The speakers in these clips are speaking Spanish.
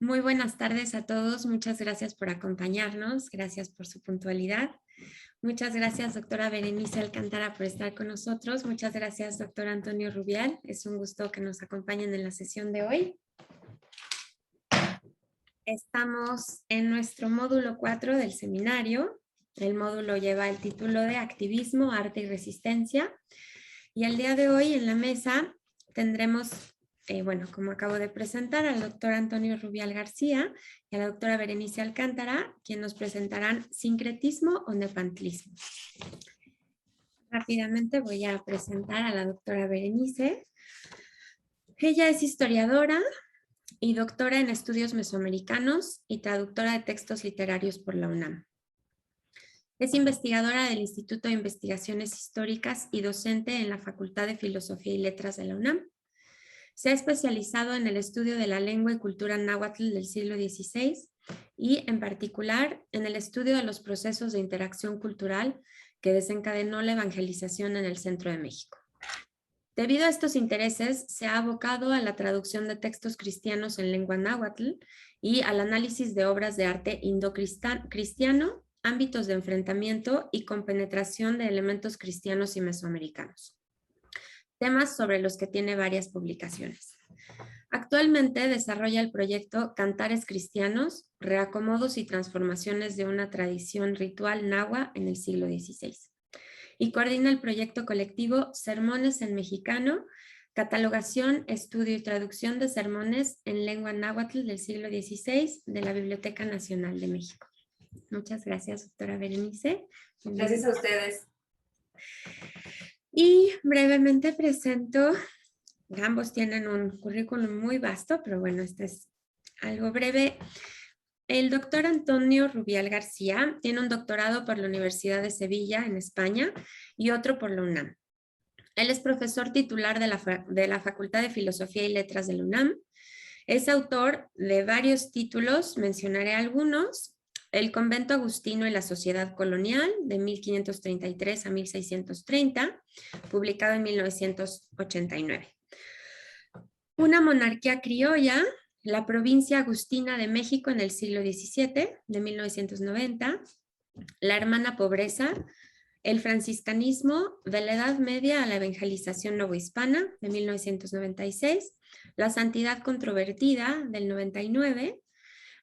Muy buenas tardes a todos. Muchas gracias por acompañarnos. Gracias por su puntualidad. Muchas gracias, doctora Berenice Alcántara, por estar con nosotros. Muchas gracias, doctor Antonio Rubial. Es un gusto que nos acompañen en la sesión de hoy. Estamos en nuestro módulo 4 del seminario. El módulo lleva el título de Activismo, Arte y Resistencia. Y el día de hoy en la mesa tendremos, como acabo de presentar, al doctor Antonio Rubial García y a la doctora Berenice Alcántara, quienes nos presentarán sincretismo o nepantlismo. Rápidamente voy a presentar a la doctora Berenice. Ella es historiadora y doctora en estudios mesoamericanos y traductora de textos literarios por la UNAM. Es investigadora del Instituto de Investigaciones Históricas y docente en la Facultad de Filosofía y Letras de la UNAM. Se ha especializado en el estudio de la lengua y cultura náhuatl del siglo XVI y, en particular, en el estudio de los procesos de interacción cultural que desencadenó la evangelización en el centro de México. Debido a estos intereses, se ha abocado a la traducción de textos cristianos en lengua náhuatl y al análisis de obras de arte indocristiano, ámbitos de enfrentamiento y compenetración de elementos cristianos y mesoamericanos. Temas sobre los que tiene varias publicaciones. Actualmente desarrolla el proyecto Cantares Cristianos, reacomodos y transformaciones de una tradición ritual náhua en el siglo XVI. Y coordina el proyecto colectivo Sermones en Mexicano, catalogación, estudio y traducción de sermones en lengua náhuatl del siglo XVI de la Biblioteca Nacional de México. Muchas gracias, doctora Berenice. Gracias a ustedes. Y brevemente presento, ambos tienen un currículum muy vasto, pero bueno, este es algo breve. El doctor Antonio Rubial García tiene un doctorado por la Universidad de Sevilla en España y otro por la UNAM. Él es profesor titular de la Facultad de Filosofía y Letras de la UNAM. Es autor de varios títulos, mencionaré algunos: El convento agustino y la sociedad colonial, de 1533 a 1630, publicado en 1989. Una monarquía criolla, la provincia agustina de México en el siglo XVII, de 1990. La hermana pobreza, el franciscanismo de la Edad Media a la evangelización novohispana, de 1996. La santidad controvertida, del 99.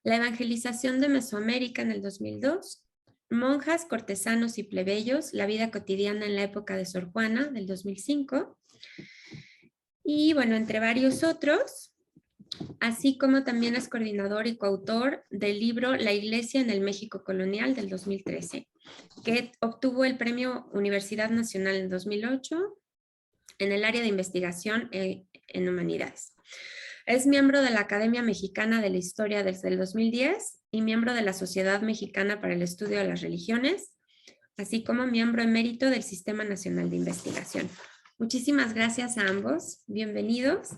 La evangelización de Mesoamérica en el 2002. Monjas, cortesanos y plebeyos, la vida cotidiana en la época de Sor Juana, del 2005. Y bueno, entre varios otros, así como también es coordinador y coautor del libro La Iglesia en el México Colonial del 2013, que obtuvo el Premio Universidad Nacional en 2008 en el área de investigación en humanidades. Es miembro de la Academia Mexicana de la Historia desde el 2010 y miembro de la Sociedad Mexicana para el Estudio de las Religiones, así como miembro emérito del Sistema Nacional de Investigación. Muchísimas gracias a ambos, bienvenidos,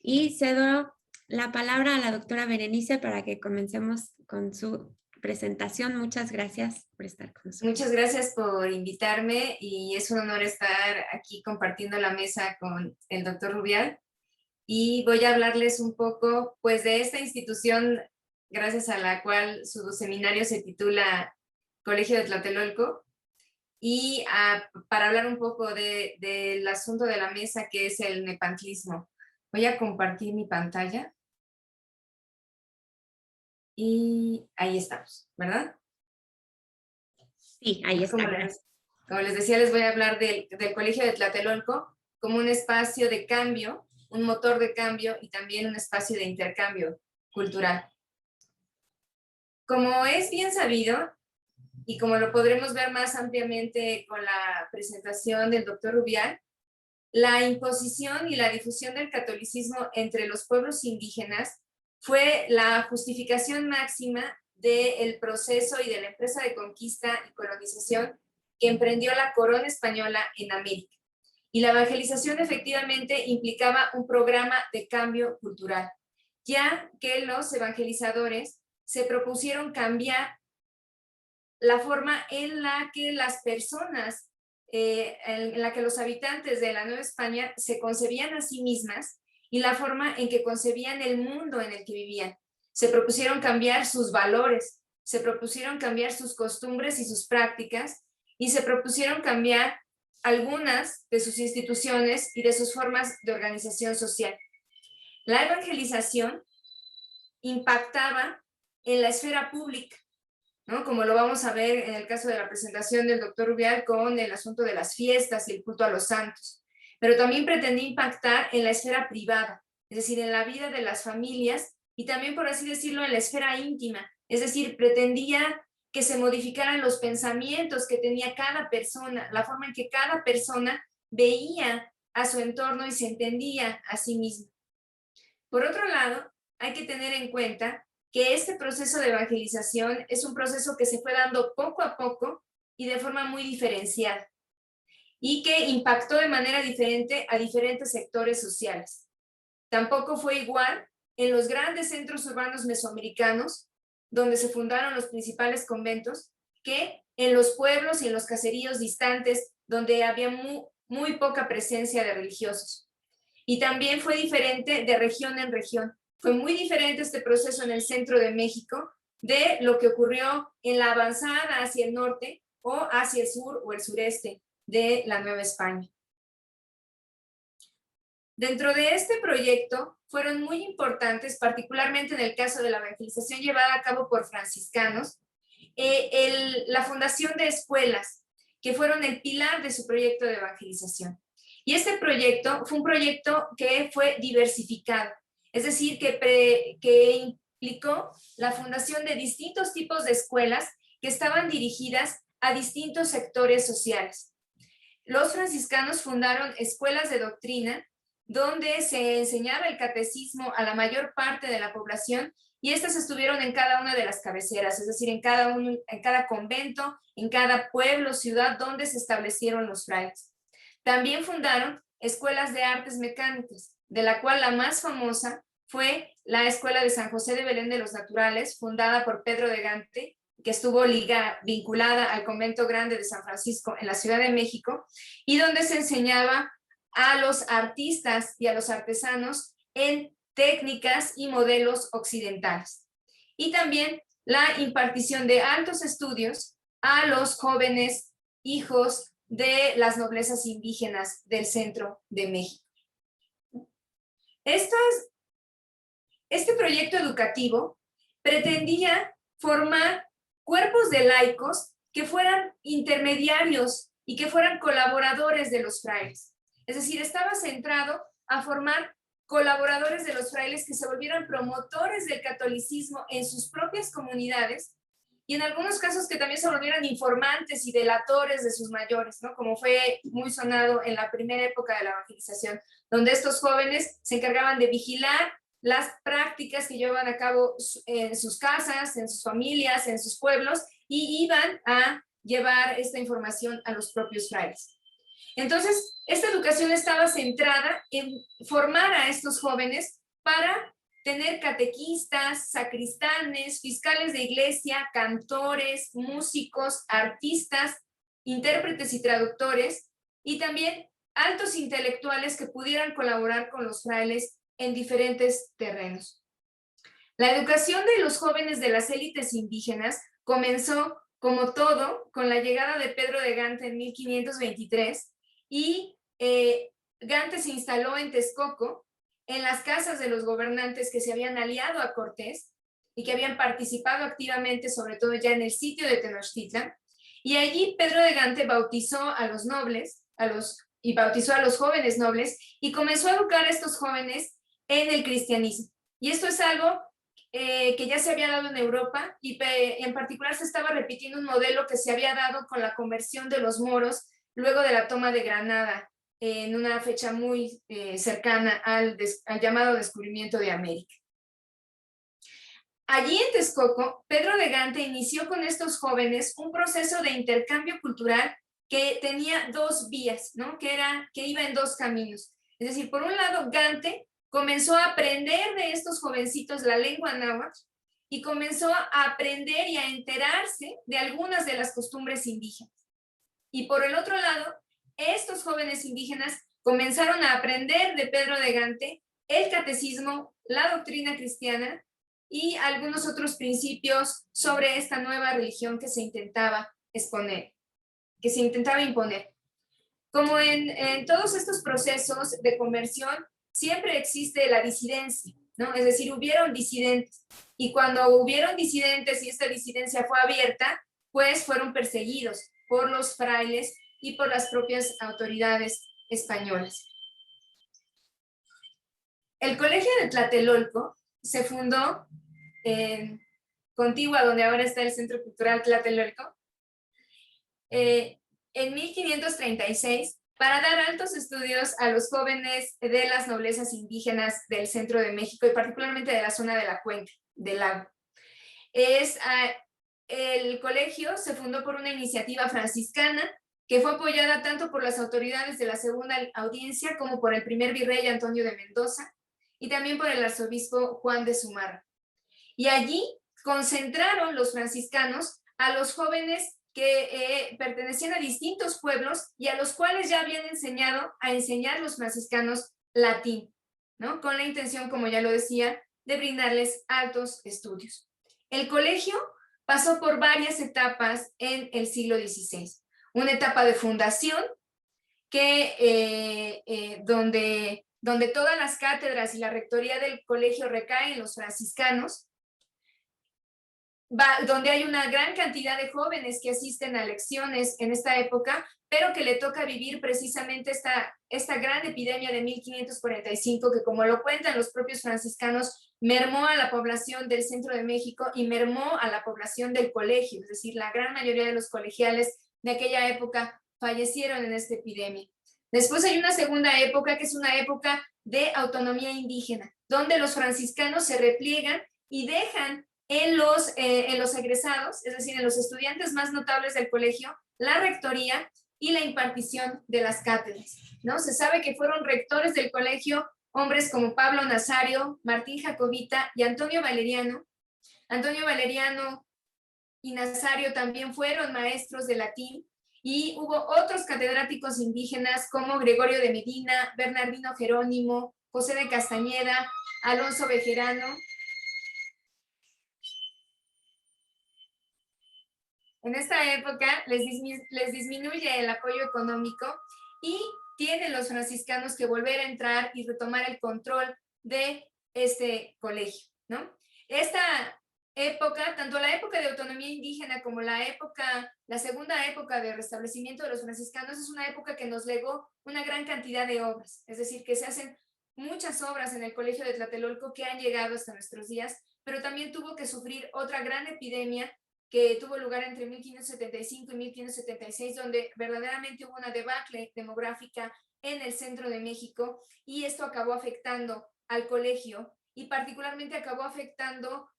y cedo la palabra a la doctora Berenice para que comencemos con su presentación. Muchas gracias por estar con nosotros. Muchas gracias por invitarme y es un honor estar aquí compartiendo la mesa con el doctor Rubial. Y voy a hablarles un poco pues de esta institución gracias a la cual su seminario se titula Colegio de Tlatelolco, y para hablar un poco del asunto de la mesa, que es el nepantlismo. Voy a compartir mi pantalla. Y ahí estamos, ¿verdad? Sí, ahí está. Como les decía, les voy a hablar del Colegio de Tlatelolco como un espacio de cambio, un motor de cambio y también un espacio de intercambio cultural. Como es bien sabido, y como lo podremos ver más ampliamente con la presentación del doctor Rubial, la imposición y la difusión del catolicismo entre los pueblos indígenas fue la justificación máxima del proceso y de la empresa de conquista y colonización que emprendió la corona española en América. Y la evangelización efectivamente implicaba un programa de cambio cultural, ya que los evangelizadores se propusieron cambiar la forma en la que las personas, en la que los habitantes de la Nueva España se concebían a sí mismas y la forma en que concebían el mundo en el que vivían. se propusieron cambiar sus valores, se propusieron cambiar sus costumbres y sus prácticas, y se propusieron cambiar algunas de sus instituciones y de sus formas de organización social. La evangelización impactaba en la esfera pública, ¿no? Como lo vamos a ver en el caso de la presentación del doctor Rubial con el asunto de las fiestas y el culto a los santos. Pero también pretendía impactar en la esfera privada, es decir, en la vida de las familias y también, por así decirlo, en la esfera íntima. Es decir, pretendía que se modificaran los pensamientos que tenía cada persona, la forma en que cada persona veía a su entorno y se entendía a sí misma. Por otro lado, hay que tener en cuenta que este proceso de evangelización es un proceso que se fue dando poco a poco y de forma muy diferenciada, y que impactó de manera diferente a diferentes sectores sociales. Tampoco fue igual en los grandes centros urbanos mesoamericanos, donde se fundaron los principales conventos, que en los pueblos y en los caseríos distantes, donde había muy poca presencia de religiosos. Y también fue diferente de región en región. Fue muy diferente este proceso en el centro de México de lo que ocurrió en la avanzada hacia el norte o hacia el sur o el sureste de la Nueva España. Dentro de este proyecto fueron muy importantes, particularmente en el caso de la evangelización llevada a cabo por franciscanos, la fundación de escuelas, que fueron el pilar de su proyecto de evangelización. Y este proyecto fue un proyecto que fue diversificado, es decir, que implicó la fundación de distintos tipos de escuelas que estaban dirigidas a distintos sectores sociales. Los franciscanos fundaron escuelas de doctrina donde se enseñaba el catecismo a la mayor parte de la población, y estas estuvieron en cada una de las cabeceras, es decir, en cada convento, en cada pueblo, ciudad donde se establecieron los frailes. También fundaron escuelas de artes mecánicas, de la cual la más famosa fue la Escuela de San José de Belén de los Naturales, fundada por Pedro de Gante, que estuvo vinculada al Convento Grande de San Francisco en la Ciudad de México, y donde se enseñaba a los artistas y a los artesanos en técnicas y modelos occidentales. Y también la impartición de altos estudios a los jóvenes hijos de las noblezas indígenas del centro de México. Este proyecto educativo pretendía formar cuerpos de laicos que fueran intermediarios y que fueran colaboradores de los frailes. Es decir, estaba centrado a formar colaboradores de los frailes que se volvieran promotores del catolicismo en sus propias comunidades, y en algunos casos que también se volvieran informantes y delatores de sus mayores, ¿no? Como fue muy sonado en la primera época de la evangelización, donde estos jóvenes se encargaban de vigilar las prácticas que llevaban a cabo en sus casas, en sus familias, en sus pueblos, y iban a llevar esta información a los propios frailes. Entonces, esta educación estaba centrada en formar a estos jóvenes para tener catequistas, sacristanes, fiscales de iglesia, cantores, músicos, artistas, intérpretes y traductores, y también altos intelectuales que pudieran colaborar con los frailes en diferentes terrenos. La educación de los jóvenes de las élites indígenas comenzó, como todo, con la llegada de Pedro de Gante en 1523, y Gante se instaló en Texcoco, en las casas de los gobernantes que se habían aliado a Cortés y que habían participado activamente, sobre todo ya en el sitio de Tenochtitlan, y allí Pedro de Gante bautizó a los nobles, y bautizó a los jóvenes nobles, y comenzó a educar a estos jóvenes en el cristianismo. Y esto es algo que ya se había dado en Europa, y en particular se estaba repitiendo un modelo que se había dado con la conversión de los moros luego de la toma de Granada, en una fecha muy cercana al llamado descubrimiento de América. Allí en Texcoco, Pedro de Gante inició con estos jóvenes un proceso de intercambio cultural que tenía dos vías, ¿no? que iba en dos caminos. Es decir, por un lado, Gante comenzó a aprender de estos jovencitos la lengua náhuatl y comenzó a aprender y a enterarse de algunas de las costumbres indígenas. Y por el otro lado, estos jóvenes indígenas comenzaron a aprender de Pedro de Gante el catecismo, la doctrina cristiana, y algunos otros principios sobre esta nueva religión que se intentaba exponer, que se intentaba imponer. Como en todos estos procesos de conversión, siempre existe la disidencia, ¿no? Es decir, hubieron disidentes, y cuando hubieron disidentes y esta disidencia fue abierta, pues fueron perseguidos por los frailes y por las propias autoridades españolas. El Colegio de Tlatelolco se fundó en Contigua, donde ahora está el Centro Cultural Tlatelolco, en 1536, para dar altos estudios a los jóvenes de las noblezas indígenas del centro de México y particularmente de la zona de la cuenca del lago. El colegio se fundó por una iniciativa franciscana que fue apoyada tanto por las autoridades de la Segunda Audiencia como por el primer virrey Antonio de Mendoza y también por el arzobispo Juan de Zumárraga. Y allí concentraron los franciscanos a los jóvenes que pertenecían a distintos pueblos y a los cuales ya habían enseñado a enseñar los franciscanos latín, ¿no? Con la intención, como ya lo decía, de brindarles altos estudios. El colegio pasó por varias etapas en el siglo XVI. Una etapa de fundación donde todas las cátedras y la rectoría del colegio recaen en los franciscanos, donde hay una gran cantidad de jóvenes que asisten a lecciones en esta época, pero que le toca vivir precisamente esta gran epidemia de 1545, que como lo cuentan los propios franciscanos, mermó a la población del centro de México y mermó a la población del colegio, es decir, la gran mayoría de los colegiales de aquella época fallecieron en esta epidemia. Después hay una segunda época, que es una época de autonomía indígena, donde los franciscanos se repliegan y dejan en los egresados, es decir, en los estudiantes más notables del colegio, la rectoría y la impartición de las cátedras, ¿no? Se sabe que fueron rectores del colegio hombres como Pablo Nazario, Martín Jacobita y Antonio Valeriano. Antonio Valeriano y Nazario también fueron maestros de latín, y hubo otros catedráticos indígenas como Gregorio de Medina, Bernardino Jerónimo, José de Castañeda, Alonso Bejerano. En esta época les disminuye el apoyo económico y tienen los franciscanos que volver a entrar y retomar el control de este colegio, ¿no? Esta época, tanto la época de autonomía indígena como la segunda época de restablecimiento de los franciscanos, es una época que nos legó una gran cantidad de obras, es decir, que se hacen muchas obras en el Colegio de Tlatelolco que han llegado hasta nuestros días, pero también tuvo que sufrir otra gran epidemia que tuvo lugar entre 1575 y 1576, donde verdaderamente hubo una debacle demográfica en el centro de México, y esto acabó afectando al colegio y particularmente acabó afectando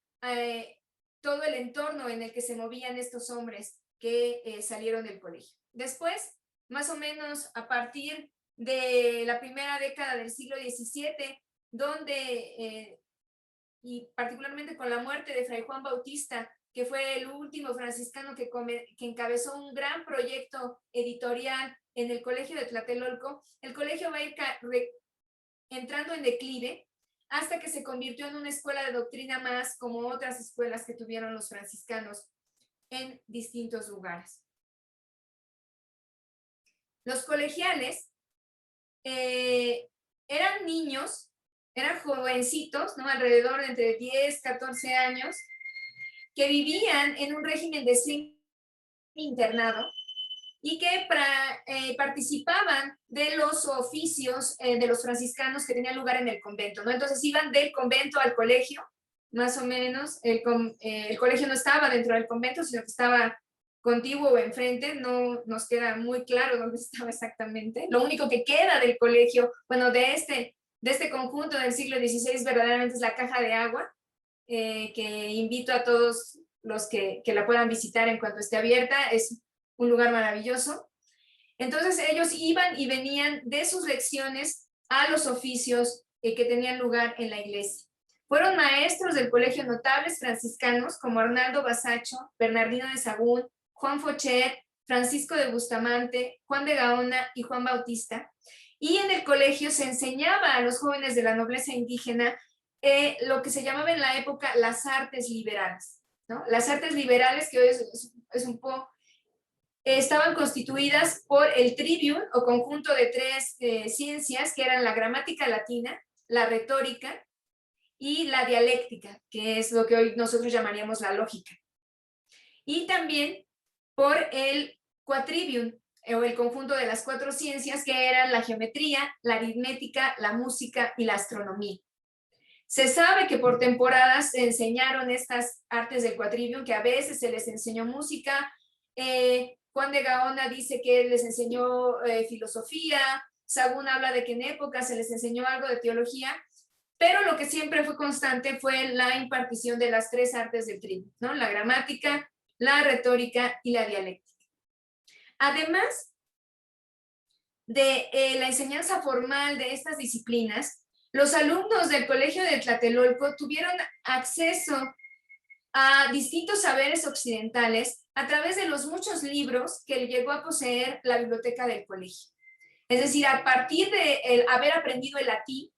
todo el entorno en el que se movían estos hombres que salieron del colegio. Después, más o menos a partir de la primera década del siglo XVII, donde, y particularmente con la muerte de Fray Juan Bautista, que fue el último franciscano que encabezó un gran proyecto editorial en el Colegio de Tlatelolco, el colegio va a ir entrando en declive hasta que se convirtió en una escuela de doctrina más, como otras escuelas que tuvieron los franciscanos en distintos lugares. Los colegiales eran niños, eran jovencitos, ¿no? Alrededor de entre 10, 14 años, que vivían en un régimen de semi-internado y que participaban de los oficios de los franciscanos que tenían lugar en el convento, ¿no? Entonces iban del convento al colegio, más o menos. El colegio no estaba dentro del convento, sino que estaba contiguo o enfrente. No nos queda muy claro dónde estaba exactamente. Lo único que queda del colegio, bueno, de este conjunto del siglo XVI, verdaderamente es la caja de agua, que invito a todos los que la puedan visitar en cuanto esté abierta. Es un lugar maravilloso. Entonces ellos iban y venían de sus lecciones a los oficios que tenían lugar en la iglesia. Fueron maestros del colegio notables franciscanos como Arnaldo Basacho, Bernardino de Sagún, Juan Fochet, Francisco de Bustamante, Juan de Gaona y Juan Bautista. Y en el colegio se enseñaba a los jóvenes de la nobleza indígena lo que se llamaba en la época las artes liberales, ¿no? Las artes liberales, que hoy es un poco, estaban constituidas por el trivium o conjunto de tres ciencias que eran la gramática latina, la retórica y la dialéctica, que es lo que hoy nosotros llamaríamos la lógica. Y también por el quadrivium, o el conjunto de las cuatro ciencias, que eran la geometría, la aritmética, la música y la astronomía. Se sabe que por temporadas se enseñaron estas artes del quadrivium, que a veces se les enseñó música. Juan de Gaona dice que les enseñó filosofía. Sagún habla de que en época se les enseñó algo de teología, pero lo que siempre fue constante fue la impartición de las tres artes del trivium, ¿no? La gramática, la retórica y la dialéctica. Además de la enseñanza formal de estas disciplinas, los alumnos del Colegio de Tlatelolco tuvieron acceso a distintos saberes occidentales a través de los muchos libros que llegó a poseer la biblioteca del colegio. Es decir, a partir de haber aprendido el latín,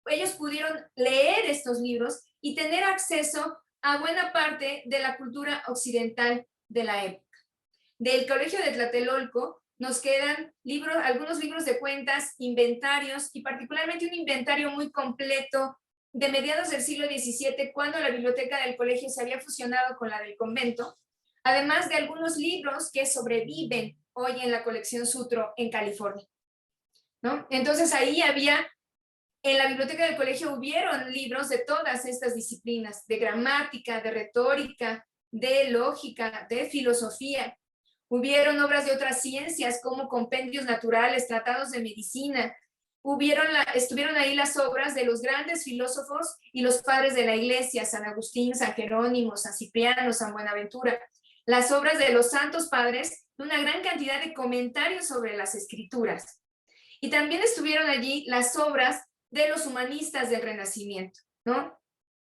ellos pudieron leer estos libros y tener acceso a buena parte de la cultura occidental de la época. Del Colegio de Tlatelolco nos quedan libros, algunos libros de cuentas, inventarios, y particularmente un inventario muy completo de mediados del siglo XVII, cuando la biblioteca del colegio se había fusionado con la del convento, además de algunos libros que sobreviven hoy en la colección Sutro en California, ¿no? Entonces ahí había, en la biblioteca del colegio hubieron libros de todas estas disciplinas, de gramática, de retórica, de lógica, de filosofía. Hubieron obras de otras ciencias como compendios naturales, tratados de medicina. Estuvieron ahí las obras de los grandes filósofos y los padres de la iglesia, San Agustín, San Jerónimo, San Cipriano, San Buenaventura. Las obras de los santos padres, una gran cantidad de comentarios sobre las escrituras. Y también estuvieron allí las obras de los humanistas del Renacimiento, ¿no?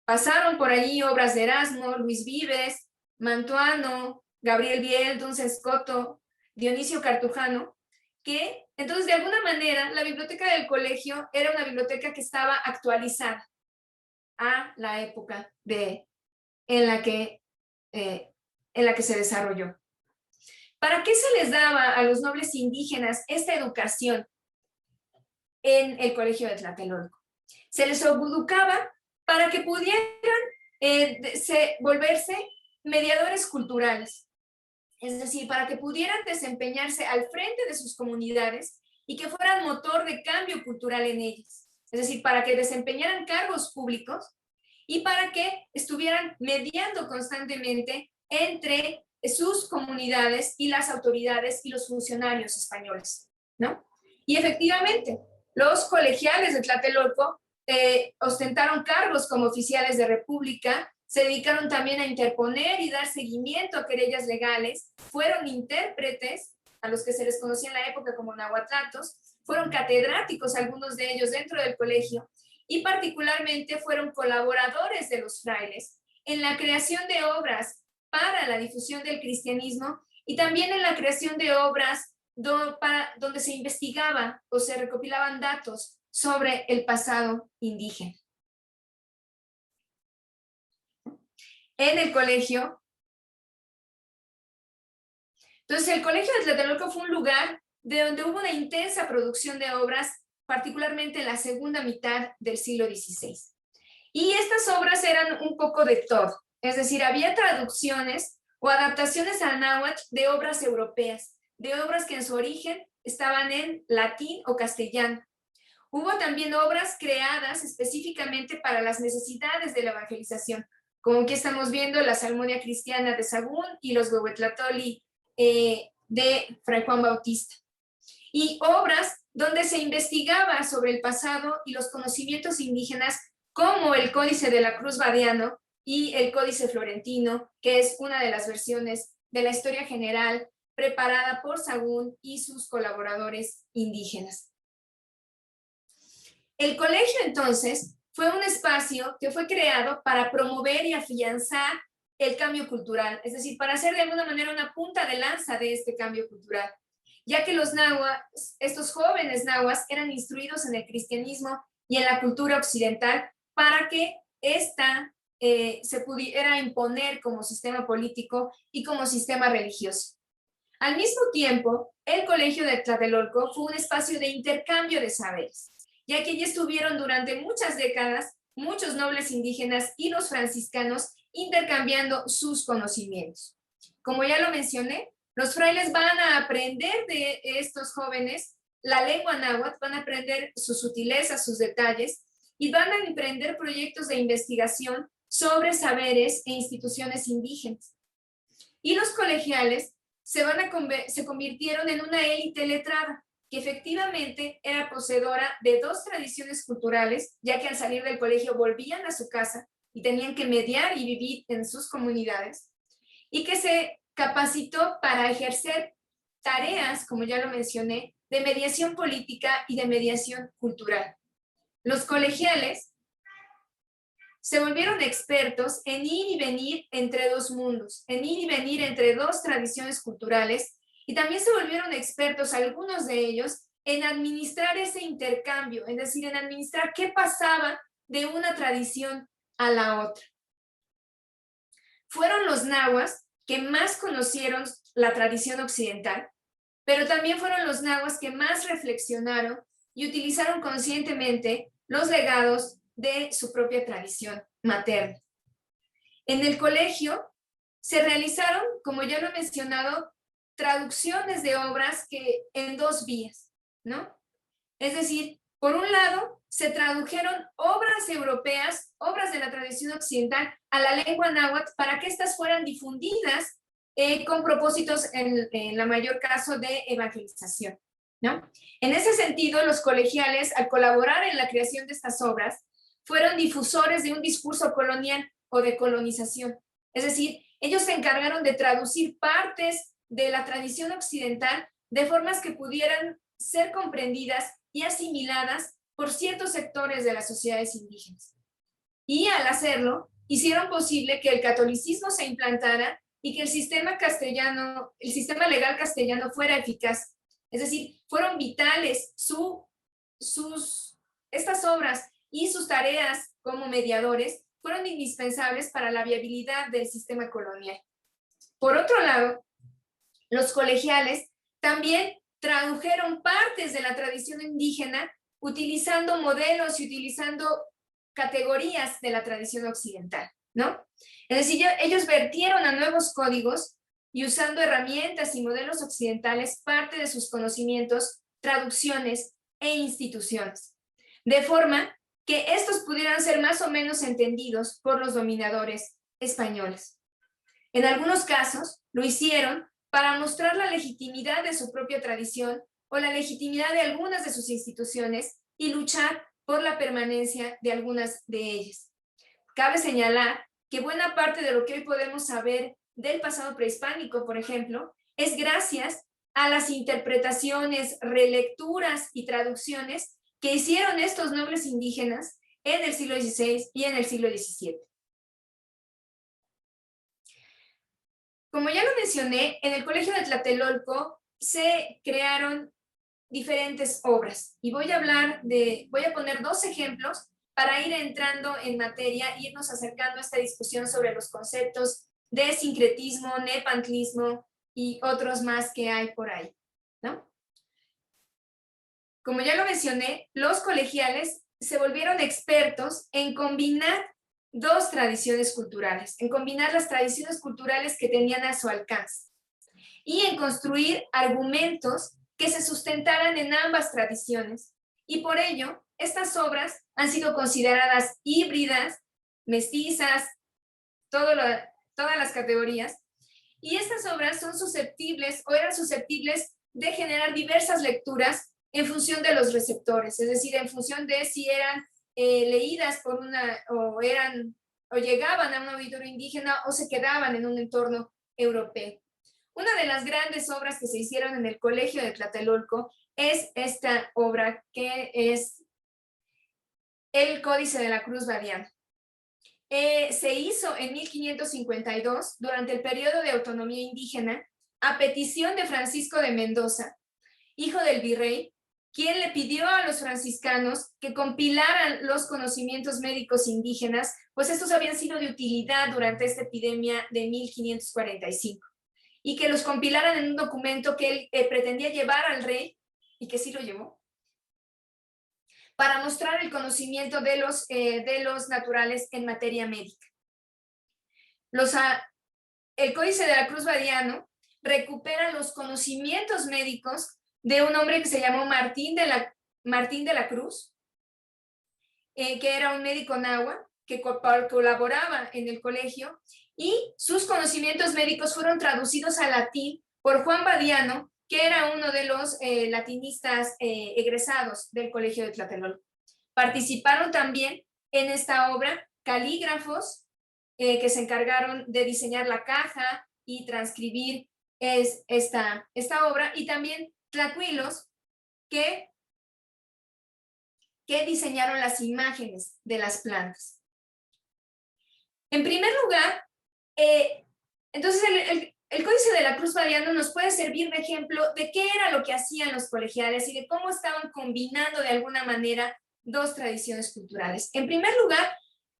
Pasaron por allí obras de Erasmo, Luis Vives, Mantuano, Gabriel Biel, Duns Scoto, Dionisio Cartujano, que entonces de alguna manera la biblioteca del colegio era una biblioteca que estaba actualizada a la época en la que se desarrolló. ¿Para qué se les daba a los nobles indígenas esta educación en el colegio de Tlatelolco? Se les educaba para que pudieran volverse mediadores culturales, es decir, para que pudieran desempeñarse al frente de sus comunidades y que fueran motor de cambio cultural en ellas, es decir, para que desempeñaran cargos públicos y para que estuvieran mediando constantemente entre sus comunidades y las autoridades y los funcionarios españoles, ¿no? Y efectivamente, los colegiales de Tlatelolco ostentaron cargos como oficiales de república, se dedicaron también a interponer y dar seguimiento a querellas legales, fueron intérpretes, a los que se les conocía en la época como nahuatlatos, fueron catedráticos algunos de ellos dentro del colegio, y particularmente fueron colaboradores de los frailes en la creación de obras para la difusión del cristianismo y también en la creación de obras donde se investigaba o se recopilaban datos sobre el pasado indígena. En el colegio, entonces el colegio de Tlatelolco fue un lugar de donde hubo una intensa producción de obras, particularmente en la segunda mitad del siglo XVI. Y estas obras eran un poco de todo, es decir, había traducciones o adaptaciones al náhuatl de obras europeas, de obras que en su origen estaban en latín o castellano. Hubo también obras creadas específicamente para las necesidades de la evangelización, como aquí estamos viendo la Salmodia Cristiana de Sagún y los Huehuetlatoli de Fray Juan Bautista. Y obras donde se investigaba sobre el pasado y los conocimientos indígenas, como el Códice de la Cruz Badiano y el Códice Florentino, que es una de las versiones de la historia general preparada por Sagún y sus colaboradores indígenas. El colegio, entonces, fue un espacio que fue creado para promover y afianzar el cambio cultural, es decir, para hacer de alguna manera una punta de lanza de este cambio cultural, ya que los nahuas, estos jóvenes nahuas, eran instruidos en el cristianismo y en la cultura occidental para que esta se pudiera imponer como sistema político y como sistema religioso. Al mismo tiempo, el Colegio de Tlatelolco fue un espacio de intercambio de saberes, ya que allí estuvieron durante muchas décadas muchos nobles indígenas y los franciscanos intercambiando sus conocimientos. Como ya lo mencioné, los frailes van a aprender de estos jóvenes la lengua náhuatl, van a aprender sus sutilezas, sus detalles, y van a emprender proyectos de investigación sobre saberes e instituciones indígenas. Y los colegiales se convirtieron en una élite letrada, que efectivamente era poseedora de dos tradiciones culturales, ya que al salir del colegio volvían a su casa y tenían que mediar y vivir en sus comunidades, y que se capacitó para ejercer tareas, como ya lo mencioné, de mediación política y de mediación cultural. Los colegiales se volvieron expertos en ir y venir entre dos mundos, en ir y venir entre dos tradiciones culturales, y también se volvieron expertos, algunos de ellos, en administrar ese intercambio, es decir, en administrar qué pasaba de una tradición a la otra. Fueron los nahuas que más conocieron la tradición occidental, pero también fueron los nahuas que más reflexionaron y utilizaron conscientemente los legados de su propia tradición materna. En el colegio se realizaron, como ya lo he mencionado, traducciones de obras que en dos vías, ¿no? Es decir, por un lado, se tradujeron obras europeas, obras de la tradición occidental, a la lengua náhuatl para que éstas fueran difundidas con propósitos, en la mayor caso, de evangelización, ¿no? En ese sentido, los colegiales, al colaborar en la creación de estas obras, fueron difusores de un discurso colonial o de colonización. Es decir, ellos se encargaron de traducir partes de la tradición occidental de formas que pudieran ser comprendidas y asimiladas por ciertos sectores de las sociedades indígenas. Y al hacerlo, hicieron posible que el catolicismo se implantara y que el sistema legal castellano fuera eficaz. Es decir, fueron vitales estas obras y sus tareas como mediadores fueron indispensables para la viabilidad del sistema colonial. Por otro lado, los colegiales también tradujeron partes de la tradición indígena utilizando modelos y utilizando categorías de la tradición occidental, ¿no? Es decir, ellos vertieron a nuevos códigos y usando herramientas y modelos occidentales parte de sus conocimientos, traducciones e instituciones, de forma que estos pudieran ser más o menos entendidos por los dominadores españoles. En algunos casos lo hicieron para mostrar la legitimidad de su propia tradición o la legitimidad de algunas de sus instituciones y luchar por la permanencia de algunas de ellas. Cabe señalar que buena parte de lo que hoy podemos saber del pasado prehispánico, por ejemplo, es gracias a las interpretaciones, relecturas y traducciones que hicieron estos nobles indígenas en el siglo XVI y en el siglo XVII. Como ya lo mencioné, en el Colegio de Tlatelolco se crearon diferentes obras y voy a poner dos ejemplos para ir entrando en materia e irnos acercando a esta discusión sobre los conceptos de sincretismo, nepantlismo y otros más que hay por ahí, ¿no? Como ya lo mencioné, los colegiales se volvieron expertos en combinar dos tradiciones culturales, en combinar las tradiciones culturales que tenían a su alcance y en construir argumentos que se sustentaran en ambas tradiciones. Y por ello, estas obras han sido consideradas híbridas, mestizas, todas las categorías, y estas obras son susceptibles o eran susceptibles de generar diversas lecturas en función de los receptores, es decir, en función de si eran leídas por o llegaban a un auditorio indígena o se quedaban en un entorno europeo. Una de las grandes obras que se hicieron en el Colegio de Tlatelolco es esta obra que es el Códice de la Cruz Badiana. Se hizo en 1552 durante el periodo de autonomía indígena a petición de Francisco de Mendoza, hijo del virrey, quien le pidió a los franciscanos que compilaran los conocimientos médicos indígenas, pues estos habían sido de utilidad durante esta epidemia de 1545, y que los compilaran en un documento que él pretendía llevar al rey, y que sí lo llevó, para mostrar el conocimiento de los naturales en materia médica. El Códice de la Cruz Badiano recupera los conocimientos médicos de un hombre que se llamó Martín de la Cruz, que era un médico náhuatl que colaboraba en el colegio, y sus conocimientos médicos fueron traducidos al latín por Juan Badiano, que era uno de los latinistas egresados del Colegio de Tlatelolco. Participaron también en esta obra calígrafos que se encargaron de diseñar la caja y transcribir esta obra, y también tlacuilos que diseñaron las imágenes de las plantas. En primer lugar, entonces el Códice de la Cruz Badiano nos puede servir de ejemplo de qué era lo que hacían los colegiales y de cómo estaban combinando de alguna manera dos tradiciones culturales. En primer lugar,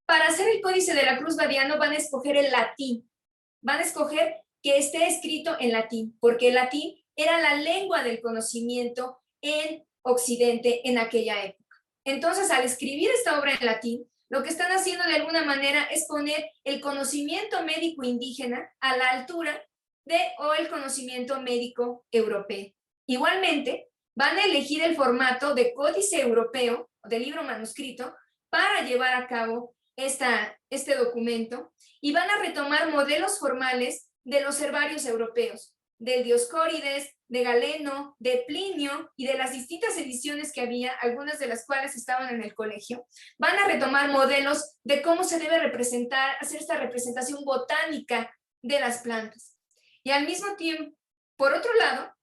para hacer el Códice de la Cruz Badiano van a escoger el latín, van a escoger que esté escrito en latín, porque el latín era la lengua del conocimiento en Occidente en aquella época. Entonces, al escribir esta obra en latín, lo que están haciendo de alguna manera es poner el conocimiento médico indígena a la altura o el conocimiento médico europeo. Igualmente, van a elegir el formato de códice europeo, de libro manuscrito, para llevar a cabo este documento, y van a retomar modelos formales de los herbarios europeos, del Dioscórides, de Galeno, de Plinio y de las distintas ediciones que había, algunas de las cuales estaban en el colegio. Van a retomar modelos de cómo se debe hacer esta representación botánica de las plantas. Y al mismo tiempo, por otro lado,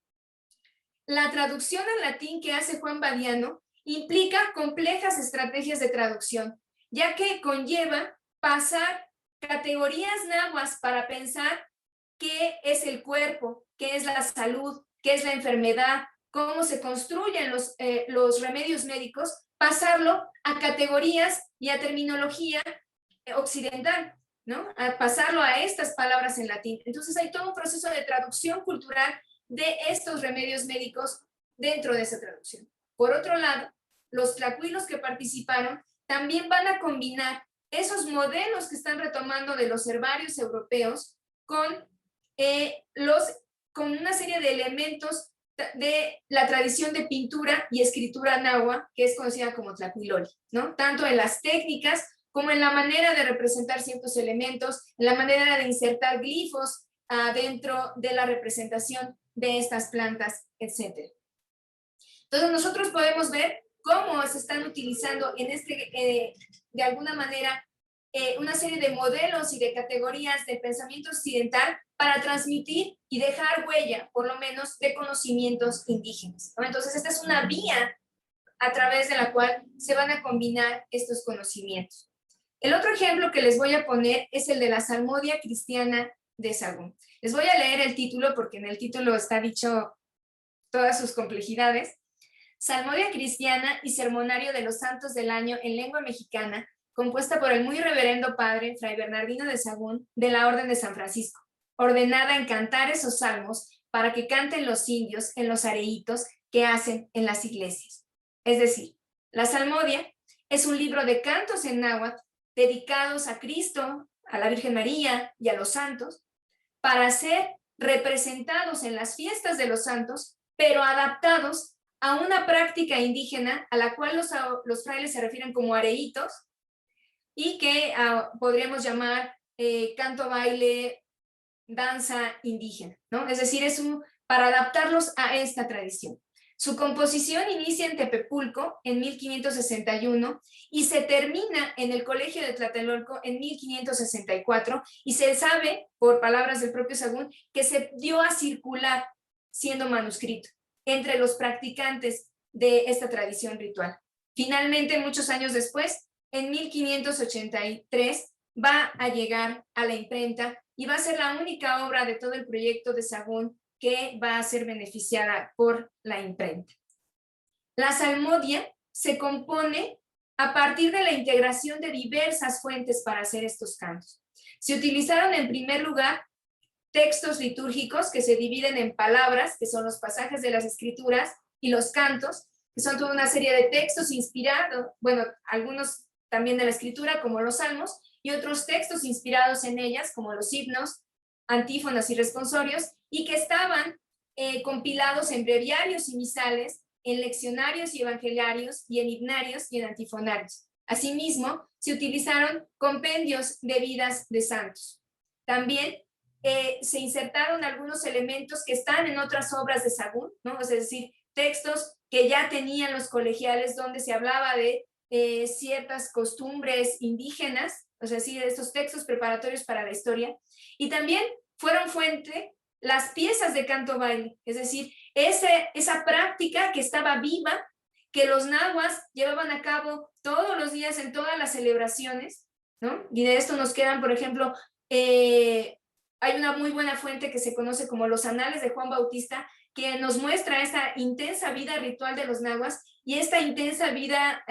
la traducción al latín que hace Juan Badiano implica complejas estrategias de traducción, ya que conlleva pasar categorías náhuatl para pensar qué es el cuerpo, qué es la salud, qué es la enfermedad, cómo se construyen los remedios médicos, pasarlo a categorías y a terminología occidental, ¿no? A pasarlo a estas palabras en latín. Entonces hay todo un proceso de traducción cultural de estos remedios médicos dentro de esa traducción. Por otro lado, los tlacuilos que participaron también van a combinar esos modelos que están retomando de los herbarios europeos con una serie de elementos de la tradición de pintura y escritura náhuatl, que es conocida como tlacuiloli, ¿no? Tanto en las técnicas como en la manera de representar ciertos elementos, en la manera de insertar glifos dentro de la representación de estas plantas, etc. Entonces nosotros podemos ver cómo se están utilizando de alguna manera una serie de modelos y de categorías del pensamiento occidental para transmitir y dejar huella, por lo menos, de conocimientos indígenas, ¿no? Entonces esta es una vía a través de la cual se van a combinar estos conocimientos. El otro ejemplo que les voy a poner es el de la Salmodia Cristiana de Sahagún. Les voy a leer el título porque en el título está dicho todas sus complejidades. Salmodia Cristiana y Sermonario de los Santos del Año en lengua mexicana, compuesta por el muy reverendo padre Fray Bernardino de Sahagún de la Orden de San Francisco, ordenada en cantar esos salmos para que canten los indios en los areitos que hacen en las iglesias. Es decir, la Salmodia es un libro de cantos en náhuatl dedicados a Cristo, a la Virgen María y a los santos, para ser representados en las fiestas de los santos, pero adaptados a una práctica indígena a la cual los frailes se refieren como areitos, y que podríamos llamar canto, baile, danza indígena, ¿no? Es decir, para adaptarlos a esta tradición. Su composición inicia en Tepepulco en 1561 y se termina en el Colegio de Tlatelolco en 1564, y se sabe, por palabras del propio Sahagún, que se dio a circular siendo manuscrito entre los practicantes de esta tradición ritual. Finalmente, muchos años después, en 1583, va a llegar a la imprenta y va a ser la única obra de todo el proyecto de Sahagún que va a ser beneficiada por la imprenta. La salmodia se compone a partir de la integración de diversas fuentes para hacer estos cantos. Se utilizaron en primer lugar textos litúrgicos que se dividen en palabras, que son los pasajes de las escrituras, y los cantos, que son toda una serie de textos inspirados, bueno, algunos también de la escritura, como los salmos, y otros textos inspirados en ellas, como los himnos, antífonas y responsorios, y que estaban compilados en breviarios y misales, en leccionarios y evangeliarios, y en himnarios y en antifonarios. Asimismo, se utilizaron compendios de vidas de santos. También se insertaron algunos elementos que están en otras obras de Sahagún, ¿no? Es decir, textos que ya tenían los colegiales donde se hablaba de ciertas costumbres indígenas, o sea, sí, de estos textos preparatorios para la historia, y también fueron fuente las piezas de canto baile, es decir, esa práctica que estaba viva, que los nahuas llevaban a cabo todos los días en todas las celebraciones, ¿no? Y de esto nos quedan, por ejemplo, hay una muy buena fuente que se conoce como los Anales de Juan Bautista, que nos muestra esta intensa vida ritual de los nahuas y esta intensa vida,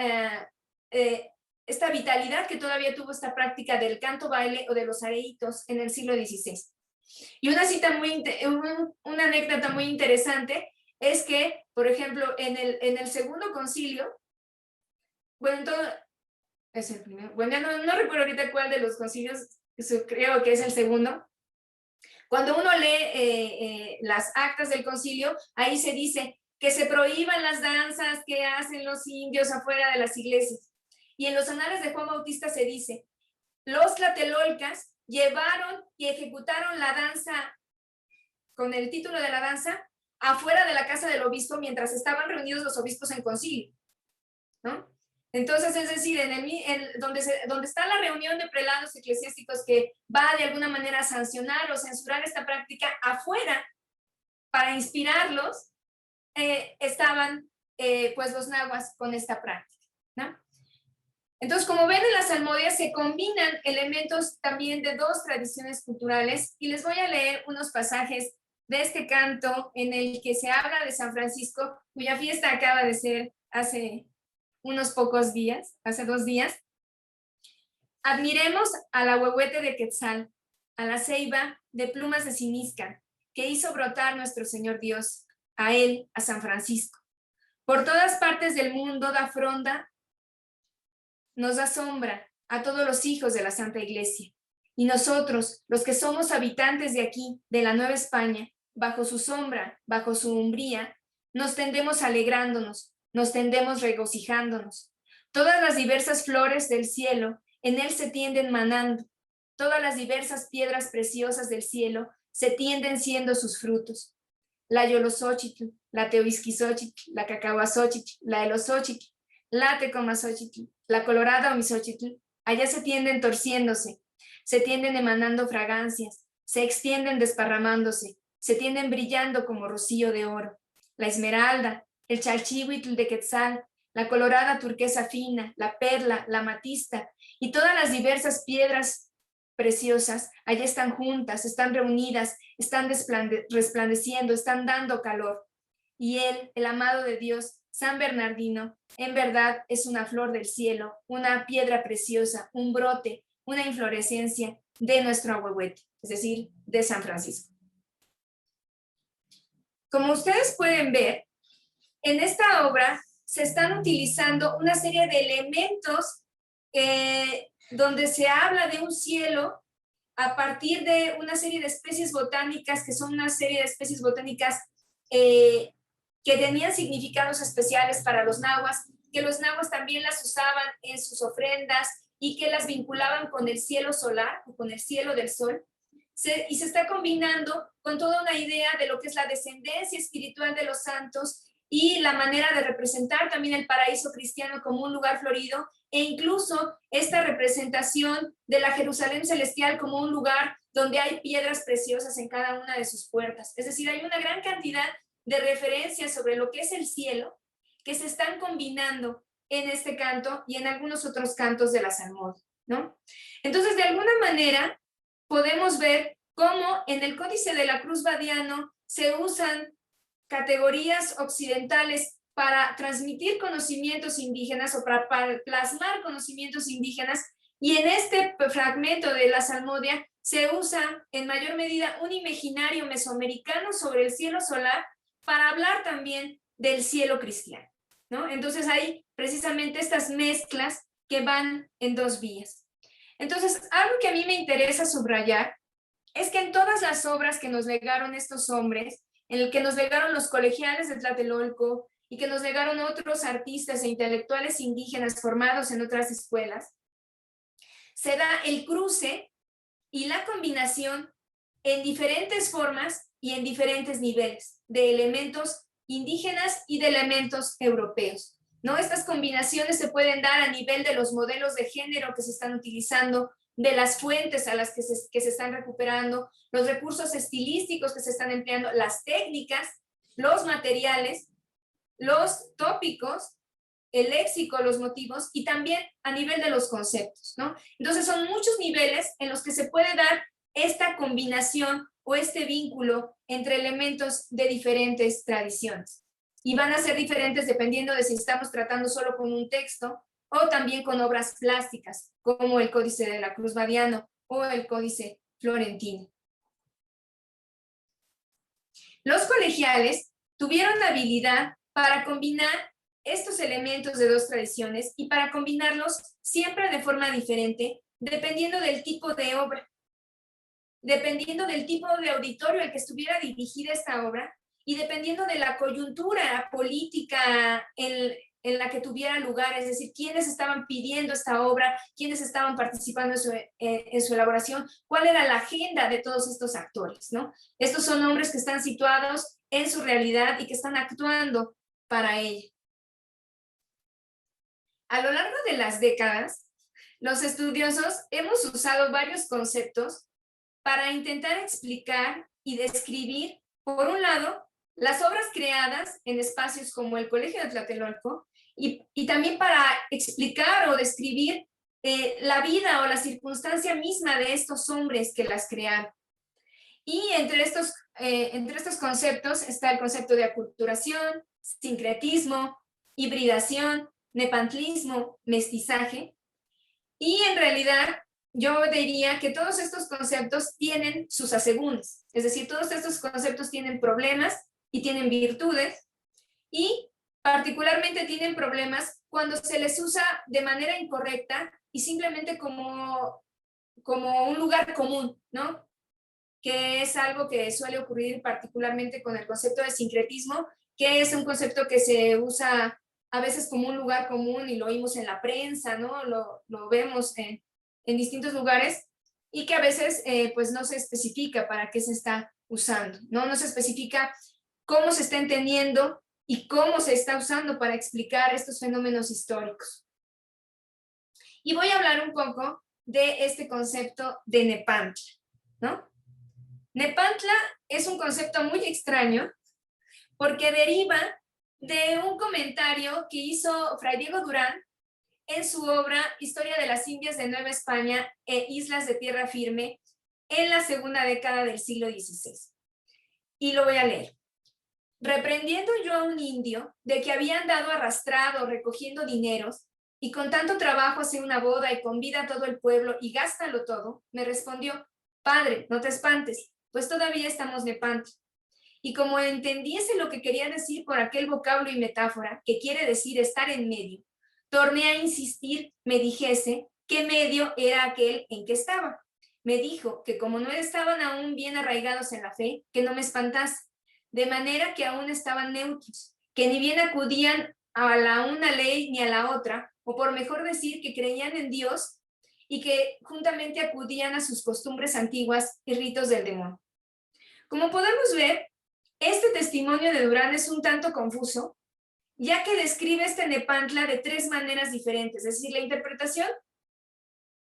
esta vitalidad que todavía tuvo esta práctica del canto baile o de los areitos en el siglo XVI. Y una anécdota muy interesante es que, por ejemplo, en el segundo concilio, bueno, es el primero, bueno, no recuerdo ahorita cuál de los concilios, creo que es el segundo. Cuando uno lee las actas del concilio, ahí se dice que se prohíban las danzas que hacen los indios afuera de las iglesias. Y en los Anales de Juan Bautista se dice, los tlatelolcas llevaron y ejecutaron la danza, con el título de la danza, afuera de la casa del obispo mientras estaban reunidos los obispos en concilio, ¿no? Entonces, es decir, donde está la reunión de prelados eclesiásticos que va de alguna manera a sancionar o censurar esta práctica, afuera, para inspirarlos, estaban pues los nahuas con esta práctica, ¿no? Entonces, como ven, en las salmodias se combinan elementos también de dos tradiciones culturales, y les voy a leer unos pasajes de este canto en el que se habla de San Francisco, cuya fiesta acaba de ser hace unos pocos días, hace 2 días. Admiremos al ahuehuete de Quetzal, a la ceiba de plumas de Sinisca, que hizo brotar nuestro Señor Dios, a él, a San Francisco. Por todas partes del mundo da fronda, nos da sombra a todos los hijos de la Santa Iglesia. Y nosotros, los que somos habitantes de aquí, de la Nueva España, bajo su sombra, bajo su umbría, nos tendemos alegrándonos, nos tendemos regocijándonos. Todas las diversas flores del cielo en él se tienden manando. Todas las diversas piedras preciosas del cielo se tienden siendo sus frutos. La yolosóchitl, la teoisquisóchitl, la cacahuasóchitl, la elosóchitl, la tecomasóchitl, la colorada omisóchitl, allá se tienden torciéndose, se tienden emanando fragancias, se extienden desparramándose, se tienden brillando como rocío de oro. La esmeralda, el chalchihuitl de Quetzal, la colorada turquesa fina, la perla, la amatista y todas las diversas piedras preciosas, allá están juntas, están reunidas, están resplandeciendo, están dando calor. Y él, el amado de Dios, San Bernardino, en verdad es una flor del cielo, una piedra preciosa, un brote, una inflorescencia de nuestro ahuehuete, es decir, de San Francisco. Como ustedes pueden ver, en esta obra se están utilizando una serie de elementos donde se habla de un cielo a partir de una serie de especies botánicas que son una serie de especies botánicas que tenían significados especiales para los nahuas, que los nahuas también las usaban en sus ofrendas y que las vinculaban con el cielo solar o con el cielo del sol. Y se está combinando con toda una idea de lo que es la descendencia espiritual de los santos y la manera de representar también el paraíso cristiano como un lugar florido, e incluso esta representación de la Jerusalén celestial como un lugar donde hay piedras preciosas en cada una de sus puertas. Es decir, hay una gran cantidad de referencias sobre lo que es el cielo que se están combinando en este canto y en algunos otros cantos de la salmodia, ¿no? Entonces, de alguna manera, podemos ver cómo en el Códice de la Cruz Badiano se usan categorías occidentales para transmitir conocimientos indígenas o para plasmar conocimientos indígenas, y en este fragmento de la Salmodia se usa en mayor medida un imaginario mesoamericano sobre el cielo solar para hablar también del cielo cristiano, ¿no? Entonces hay precisamente estas mezclas que van en dos vías. Entonces, algo que a mí me interesa subrayar es que en todas las obras que nos legaron estos hombres, en el que nos legaron los colegiales de Tlatelolco y que nos legaron otros artistas e intelectuales indígenas formados en otras escuelas, se da el cruce y la combinación en diferentes formas y en diferentes niveles de elementos indígenas y de elementos europeos, ¿no? Estas combinaciones se pueden dar a nivel de los modelos de género que se están utilizando, de las fuentes a las que se están recuperando, los recursos estilísticos que se están empleando, las técnicas, los materiales, los tópicos, el léxico, los motivos, y también a nivel de los conceptos, ¿no? Entonces son muchos niveles en los que se puede dar esta combinación o este vínculo entre elementos de diferentes tradiciones. Y van a ser diferentes dependiendo de si estamos tratando solo con un texto o también con obras plásticas, como el Códice de la Cruz Badiano o el Códice Florentino. Los colegiales tuvieron la habilidad para combinar estos elementos de dos tradiciones y para combinarlos siempre de forma diferente, dependiendo del tipo de obra, dependiendo del tipo de auditorio al que estuviera dirigida esta obra y dependiendo de la coyuntura política en la que tuviera lugar, es decir, quiénes estaban pidiendo esta obra, quiénes estaban participando en su elaboración, cuál era la agenda de todos estos actores, ¿no? Estos son hombres que están situados en su realidad y que están actuando para ella. A lo largo de las décadas, los estudiosos hemos usado varios conceptos para intentar explicar y describir, por un lado, las obras creadas en espacios como el Colegio de Tlatelolco y también para explicar o describir la vida o la circunstancia misma de estos hombres que las crearon. Y entre estos conceptos está el concepto de aculturación, sincretismo, hibridación, nepantlismo, mestizaje, y en realidad yo diría que todos estos conceptos tienen sus asegúnes, es decir, todos estos conceptos tienen problemas y tienen virtudes, y particularmente tienen problemas cuando se les usa de manera incorrecta y simplemente como un lugar común, ¿no? Que es algo que suele ocurrir particularmente con el concepto de sincretismo, que es un concepto que se usa a veces como un lugar común y lo oímos en la prensa, ¿no? Lo vemos en distintos lugares y que a veces pues no se especifica para qué se está usando, ¿no? No se especifica cómo se está entendiendo y cómo se está usando para explicar estos fenómenos históricos. Y voy a hablar un poco de este concepto de Nepantla, ¿no? Nepantla es un concepto muy extraño porque deriva de un comentario que hizo Fray Diego Durán en su obra Historia de las Indias de Nueva España e Islas de Tierra Firme en la segunda década del siglo XVI. Y lo voy a leer. Reprendiendo yo a un indio de que había andado arrastrado recogiendo dineros y con tanto trabajo hace una boda y convida a todo el pueblo y gástalo todo, me respondió: Padre, no te espantes, pues todavía estamos Nepantla. Y como entendiese lo que quería decir por aquel vocablo y metáfora, que quiere decir estar en medio, torné a insistir, me dijese qué medio era aquel en que estaba. Me dijo que como no estaban aún bien arraigados en la fe, que no me espantase, de manera que aún estaban neutros, que ni bien acudían a la una ley ni a la otra, o por mejor decir que creían en Dios y que juntamente acudían a sus costumbres antiguas y ritos del demonio. Como podemos ver, este testimonio de Durán es un tanto confuso, ya que describe este Nepantla de tres maneras diferentes, es decir, la interpretación,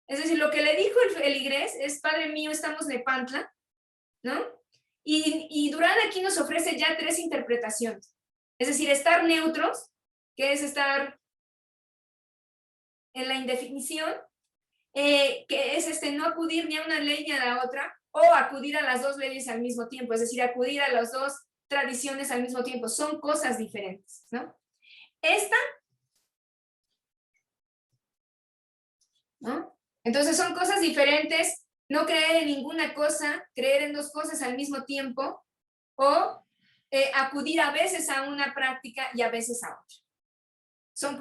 es decir, lo que le dijo el feligrés es: Padre mío, estamos Nepantla, ¿no? Y Durán aquí nos ofrece ya tres interpretaciones, es decir, estar neutros, que es estar en la indefinición, que es no acudir ni a una ley ni a la otra, o acudir a las dos leyes al mismo tiempo, es decir, acudir a las dos tradiciones al mismo tiempo. Son cosas diferentes, ¿no? esta, ¿no? Entonces son cosas diferentes, no creer en ninguna cosa, creer en dos cosas al mismo tiempo, o acudir a veces a una práctica y a veces a otra. Son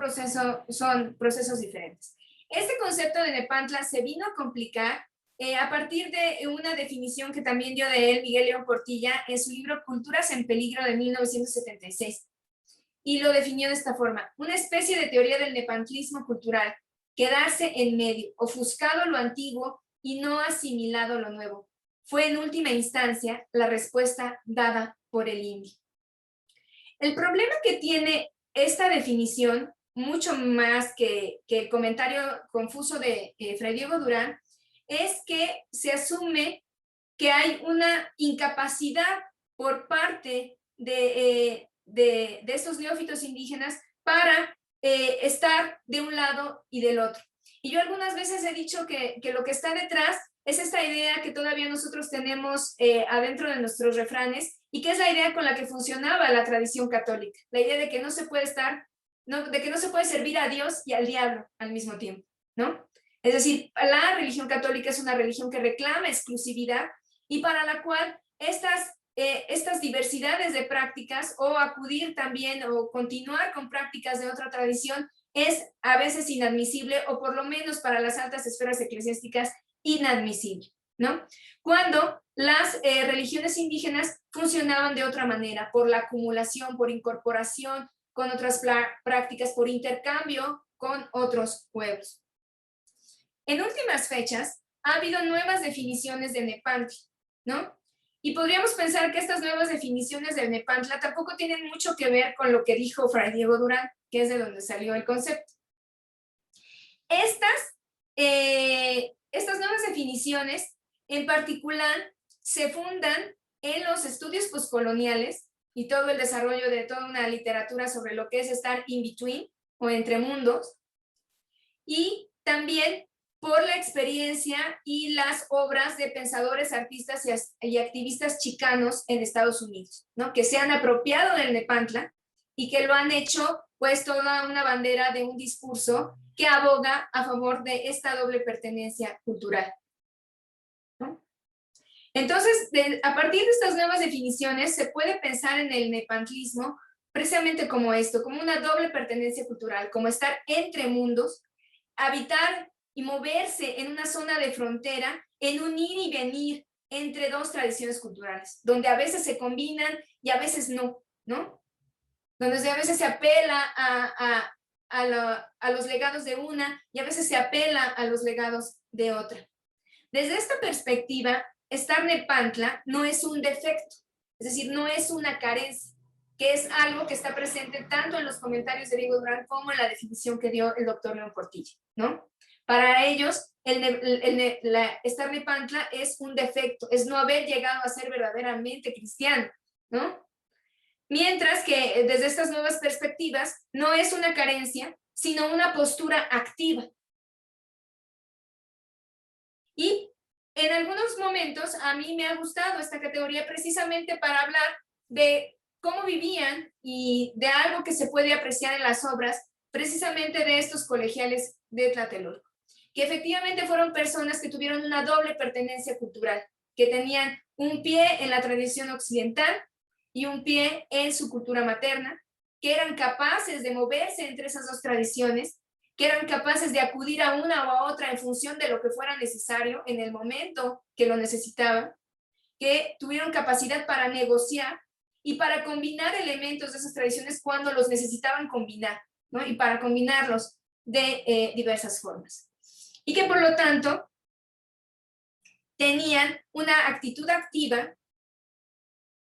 procesos diferentes. Este concepto de Nepantla se vino a complicar a partir de una definición que también dio de él Miguel León Portilla en su libro Culturas en Peligro de 1976. Y lo definió de esta forma: una especie de teoría del nepantlismo cultural, quedarse en medio, ofuscado lo antiguo y no asimilado lo nuevo. Fue en última instancia la respuesta dada por el indio. El problema que tiene esta definición, mucho más que el comentario confuso de Fray Diego Durán, es que se asume que hay una incapacidad por parte de estos neófitos indígenas para estar de un lado y del otro. Y yo algunas veces he dicho que lo que está detrás es esta idea que todavía nosotros tenemos adentro de nuestros refranes, y que es la idea con la que funcionaba la tradición católica, la idea de que no se puede de que no se puede servir a Dios y al diablo al mismo tiempo, ¿no? Es decir, la religión católica es una religión que reclama exclusividad y para la cual estas diversidades de prácticas, o acudir también o continuar con prácticas de otra tradición, es a veces inadmisible, o por lo menos para las altas esferas eclesiásticas inadmisible, ¿no? Cuando las religiones indígenas funcionaban de otra manera, por la acumulación, por incorporación con otras prácticas, por intercambio con otros pueblos. En últimas fechas, ha habido nuevas definiciones de Nepantla, ¿no? Y podríamos pensar que estas nuevas definiciones del Nepantla tampoco tienen mucho que ver con lo que dijo Fray Diego Durán, que es de donde salió el concepto. Estas nuevas definiciones, en particular, se fundan en los estudios postcoloniales y todo el desarrollo de toda una literatura sobre lo que es estar in between o entre mundos, y también por la experiencia y las obras de pensadores, artistas y activistas chicanos en Estados Unidos, ¿no? Que se han apropiado del Nepantla y que lo han hecho pues toda una bandera de un discurso que aboga a favor de esta doble pertenencia cultural, ¿no? Entonces, a partir de estas nuevas definiciones, se puede pensar en el nepantlismo precisamente como esto, como una doble pertenencia cultural, como estar entre mundos, habitar y moverse en una zona de frontera, en un ir y venir entre dos tradiciones culturales, donde a veces se combinan y a veces no, ¿no? Donde a veces se apela a los legados de una y a veces se apela a los legados de otra. Desde esta perspectiva, estar Nepantla no es un defecto, es decir, no es una carencia, que es algo que está presente tanto en los comentarios de Diego Durán como en la definición que dio el doctor León Portilla, ¿no? Para ellos, estar Nepantla es un defecto, es no haber llegado a ser verdaderamente cristiano, ¿no? Mientras que desde estas nuevas perspectivas no es una carencia, sino una postura activa. Y en algunos momentos a mí me ha gustado esta categoría precisamente para hablar de cómo vivían y de algo que se puede apreciar en las obras precisamente de estos colegiales de Tlatelolco, que efectivamente fueron personas que tuvieron una doble pertenencia cultural, que tenían un pie en la tradición occidental y un pie en su cultura materna, que eran capaces de moverse entre esas dos tradiciones, que eran capaces de acudir a una o a otra en función de lo que fuera necesario en el momento que lo necesitaban, que tuvieron capacidad para negociar y para combinar elementos de esas tradiciones cuando los necesitaban combinar, ¿no? Y para combinarlos de diversas formas. Y que por lo tanto tenían una actitud activa,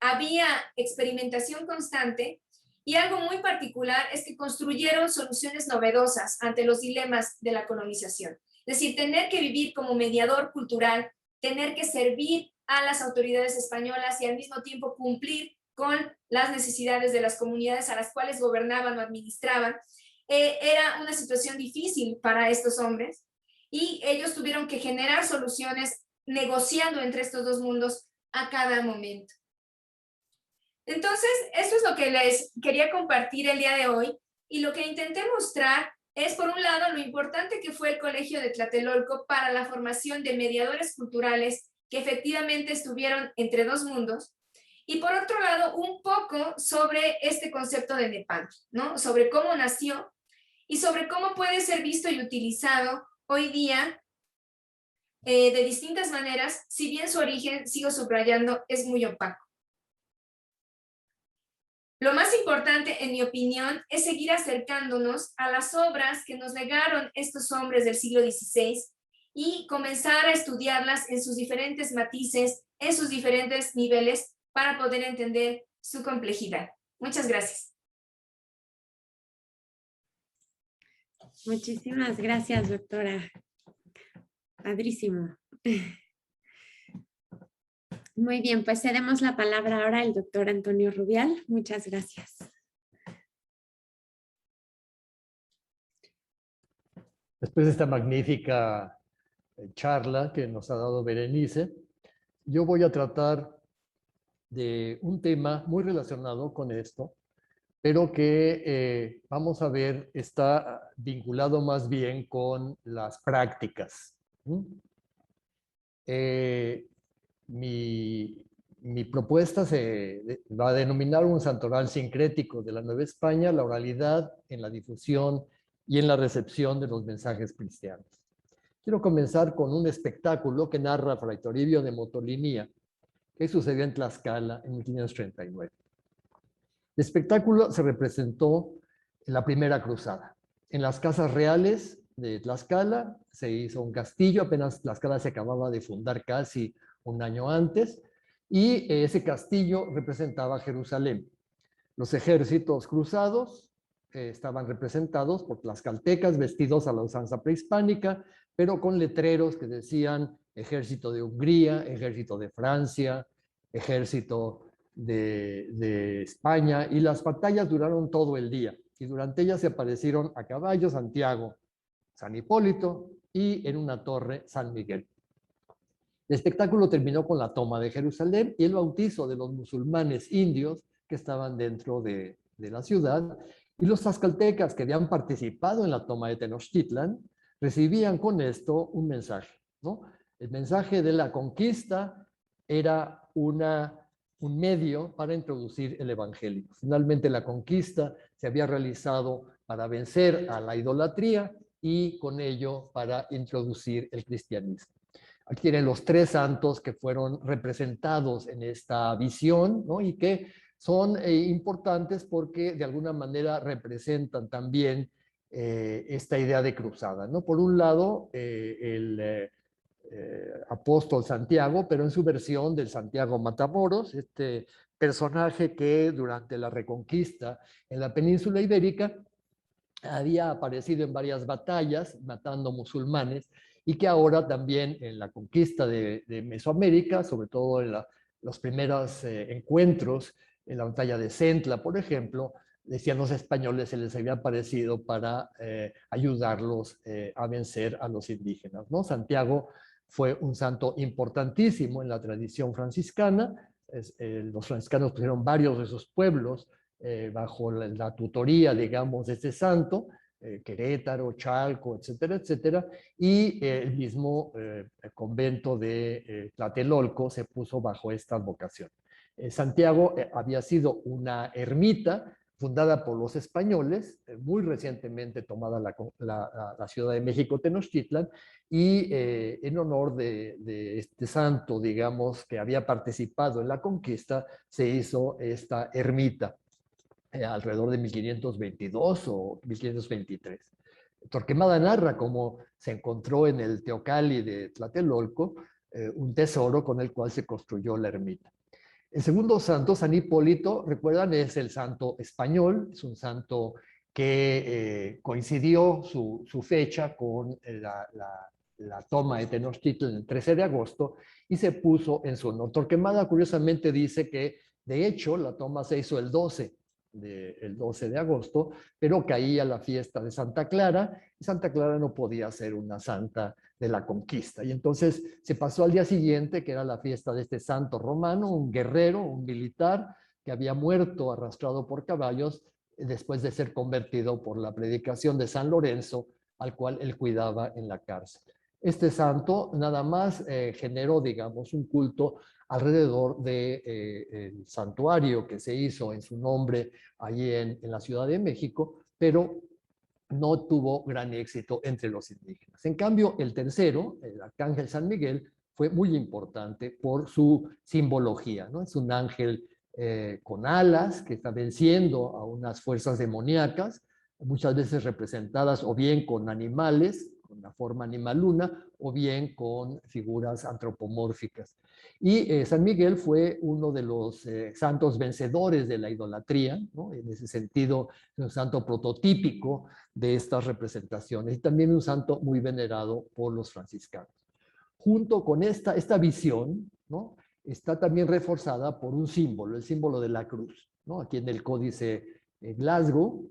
había experimentación constante, y algo muy particular es que construyeron soluciones novedosas ante los dilemas de la colonización. Es decir, tener que vivir como mediador cultural, tener que servir a las autoridades españolas y al mismo tiempo cumplir con las necesidades de las comunidades a las cuales gobernaban o administraban, era una situación difícil para estos hombres, y ellos tuvieron que generar soluciones negociando entre estos dos mundos a cada momento. Entonces, esto es lo que les quería compartir el día de hoy. Y lo que intenté mostrar es, por un lado, lo importante que fue el Colegio de Tlatelolco para la formación de mediadores culturales que efectivamente estuvieron entre dos mundos, y por otro lado, un poco sobre este concepto de Nepal, ¿no? Sobre cómo nació y sobre cómo puede ser visto y utilizado hoy día de distintas maneras, si bien su origen, sigo subrayando, es muy opaco. Lo más importante, en mi opinión, es seguir acercándonos a las obras que nos legaron estos hombres del siglo XVI y comenzar a estudiarlas en sus diferentes matices, en sus diferentes niveles, para poder entender su complejidad. Muchas gracias. Muchísimas gracias, doctora. Padrísimo. Muy bien, pues cedemos la palabra ahora al doctor Antonio Rubial. Muchas gracias. Después de esta magnífica charla que nos ha dado Berenice, yo voy a tratar de un tema muy relacionado con esto, pero que vamos a ver está vinculado más bien con las prácticas. Mi propuesta se va a denominar un santoral sincrético de la Nueva España, la oralidad en la difusión y en la recepción de los mensajes cristianos. Quiero comenzar con un espectáculo que narra Fray Toribio de Motolinía, que sucedió en Tlaxcala en 1539. El espectáculo se representó en la primera cruzada. En las casas reales de Tlaxcala se hizo un castillo, apenas Tlaxcala se acababa de fundar casi un año antes, y ese castillo representaba Jerusalén. Los ejércitos cruzados estaban representados por tlaxcaltecas vestidos a la usanza prehispánica, pero con letreros que decían ejército de Hungría, ejército de Francia, ejército de España, y las batallas duraron todo el día, y durante ellas se aparecieron a caballo Santiago, San Hipólito y en una torre San Miguel. El espectáculo terminó con la toma de Jerusalén y el bautizo de los musulmanes indios que estaban dentro de la ciudad, y los tlaxcaltecas que habían participado en la toma de Tenochtitlan recibían con esto un mensaje, ¿no? El mensaje de la conquista era un medio para introducir el evangelio. Finalmente la conquista se había realizado para vencer a la idolatría y con ello para introducir el cristianismo. Aquí tienen los tres santos que fueron representados en esta visión, ¿no? Y que son importantes porque de alguna manera representan también esta idea de cruzada, ¿no? Por un lado, el apóstol Santiago, pero en su versión del Santiago Matamoros, este personaje que durante la Reconquista en la península ibérica había aparecido en varias batallas matando musulmanes, y que ahora también en la conquista de Mesoamérica, sobre todo en los primeros encuentros, en la batalla de Centla, por ejemplo, decían los españoles, se les había aparecido para ayudarlos a vencer a los indígenas, ¿no? Santiago fue un santo importantísimo en la tradición franciscana. Los franciscanos pusieron varios de sus pueblos bajo la tutoría, digamos, de este santo, Querétaro, Chalco, etcétera, etcétera, y el mismo convento de Tlatelolco se puso bajo esta vocación. Santiago había sido una ermita fundada por los españoles, muy recientemente tomada la Ciudad de México, Tenochtitlan, y en honor de este santo, digamos, que había participado en la conquista, se hizo esta ermita alrededor de 1522 o 1523. Torquemada narra cómo se encontró en el Teocalli de Tlatelolco un tesoro con el cual se construyó la ermita. El segundo santo, San Hipólito, recuerdan, es el santo español, es un santo que coincidió su fecha con la toma de Tenochtitlan el 13 de agosto y se puso en su honor. Torquemada curiosamente dice que de hecho la toma se hizo el 12 de agosto, pero caía la fiesta de Santa Clara, y Santa Clara no podía ser una santa de la conquista. Y entonces se pasó al día siguiente, que era la fiesta de este santo romano, un guerrero, un militar, que había muerto arrastrado por caballos después de ser convertido por la predicación de San Lorenzo, al cual él cuidaba en la cárcel. Este santo nada más generó, digamos, un culto alrededor del santuario que se hizo en su nombre allí en la Ciudad de México, pero no tuvo gran éxito entre los indígenas. En cambio, el tercero, el arcángel San Miguel, fue muy importante por su simbología, ¿no? Es un ángel con alas que está venciendo a unas fuerzas demoníacas, muchas veces representadas o bien con animales, con la forma animaluna, o bien con figuras antropomórficas. Y San Miguel fue uno de los santos vencedores de la idolatría, ¿no? En ese sentido, es un santo prototípico de estas representaciones, y también un santo muy venerado por los franciscanos. Junto con esta visión, ¿no? Está también reforzada por un símbolo, el símbolo de la cruz, ¿no? Aquí en el códice Glasgow,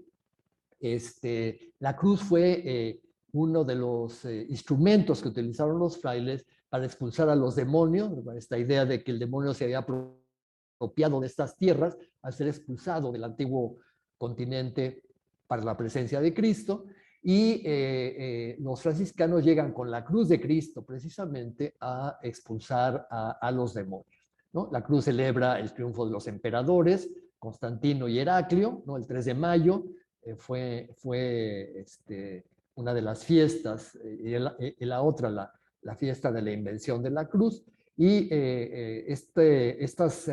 la cruz fue uno de los instrumentos que utilizaron los frailes para expulsar a los demonios, esta idea de que el demonio se había apropiado de estas tierras al ser expulsado del antiguo continente para la presencia de Cristo, y los franciscanos llegan con la cruz de Cristo precisamente a expulsar a los demonios, ¿no? La cruz celebra el triunfo de los emperadores, Constantino y Heraclio, ¿no? El 3 de mayo fue una de las fiestas, y la otra, la fiesta de la invención de la cruz, y estas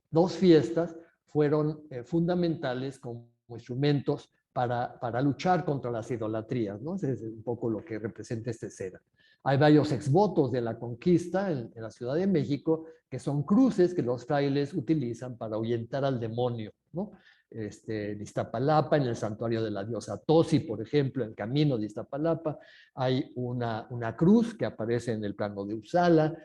dos fiestas fueron fundamentales como instrumentos para luchar contra las idolatrías, ¿no? Ese es un poco lo que representa esta escena. Hay varios exvotos de la conquista en la Ciudad de México que son cruces que los frailes utilizan para ahuyentar al demonio, ¿no? En Iztapalapa, en el santuario de la diosa Tosi, por ejemplo, en camino de Iztapalapa, hay una cruz que aparece en el plano de Uppsala.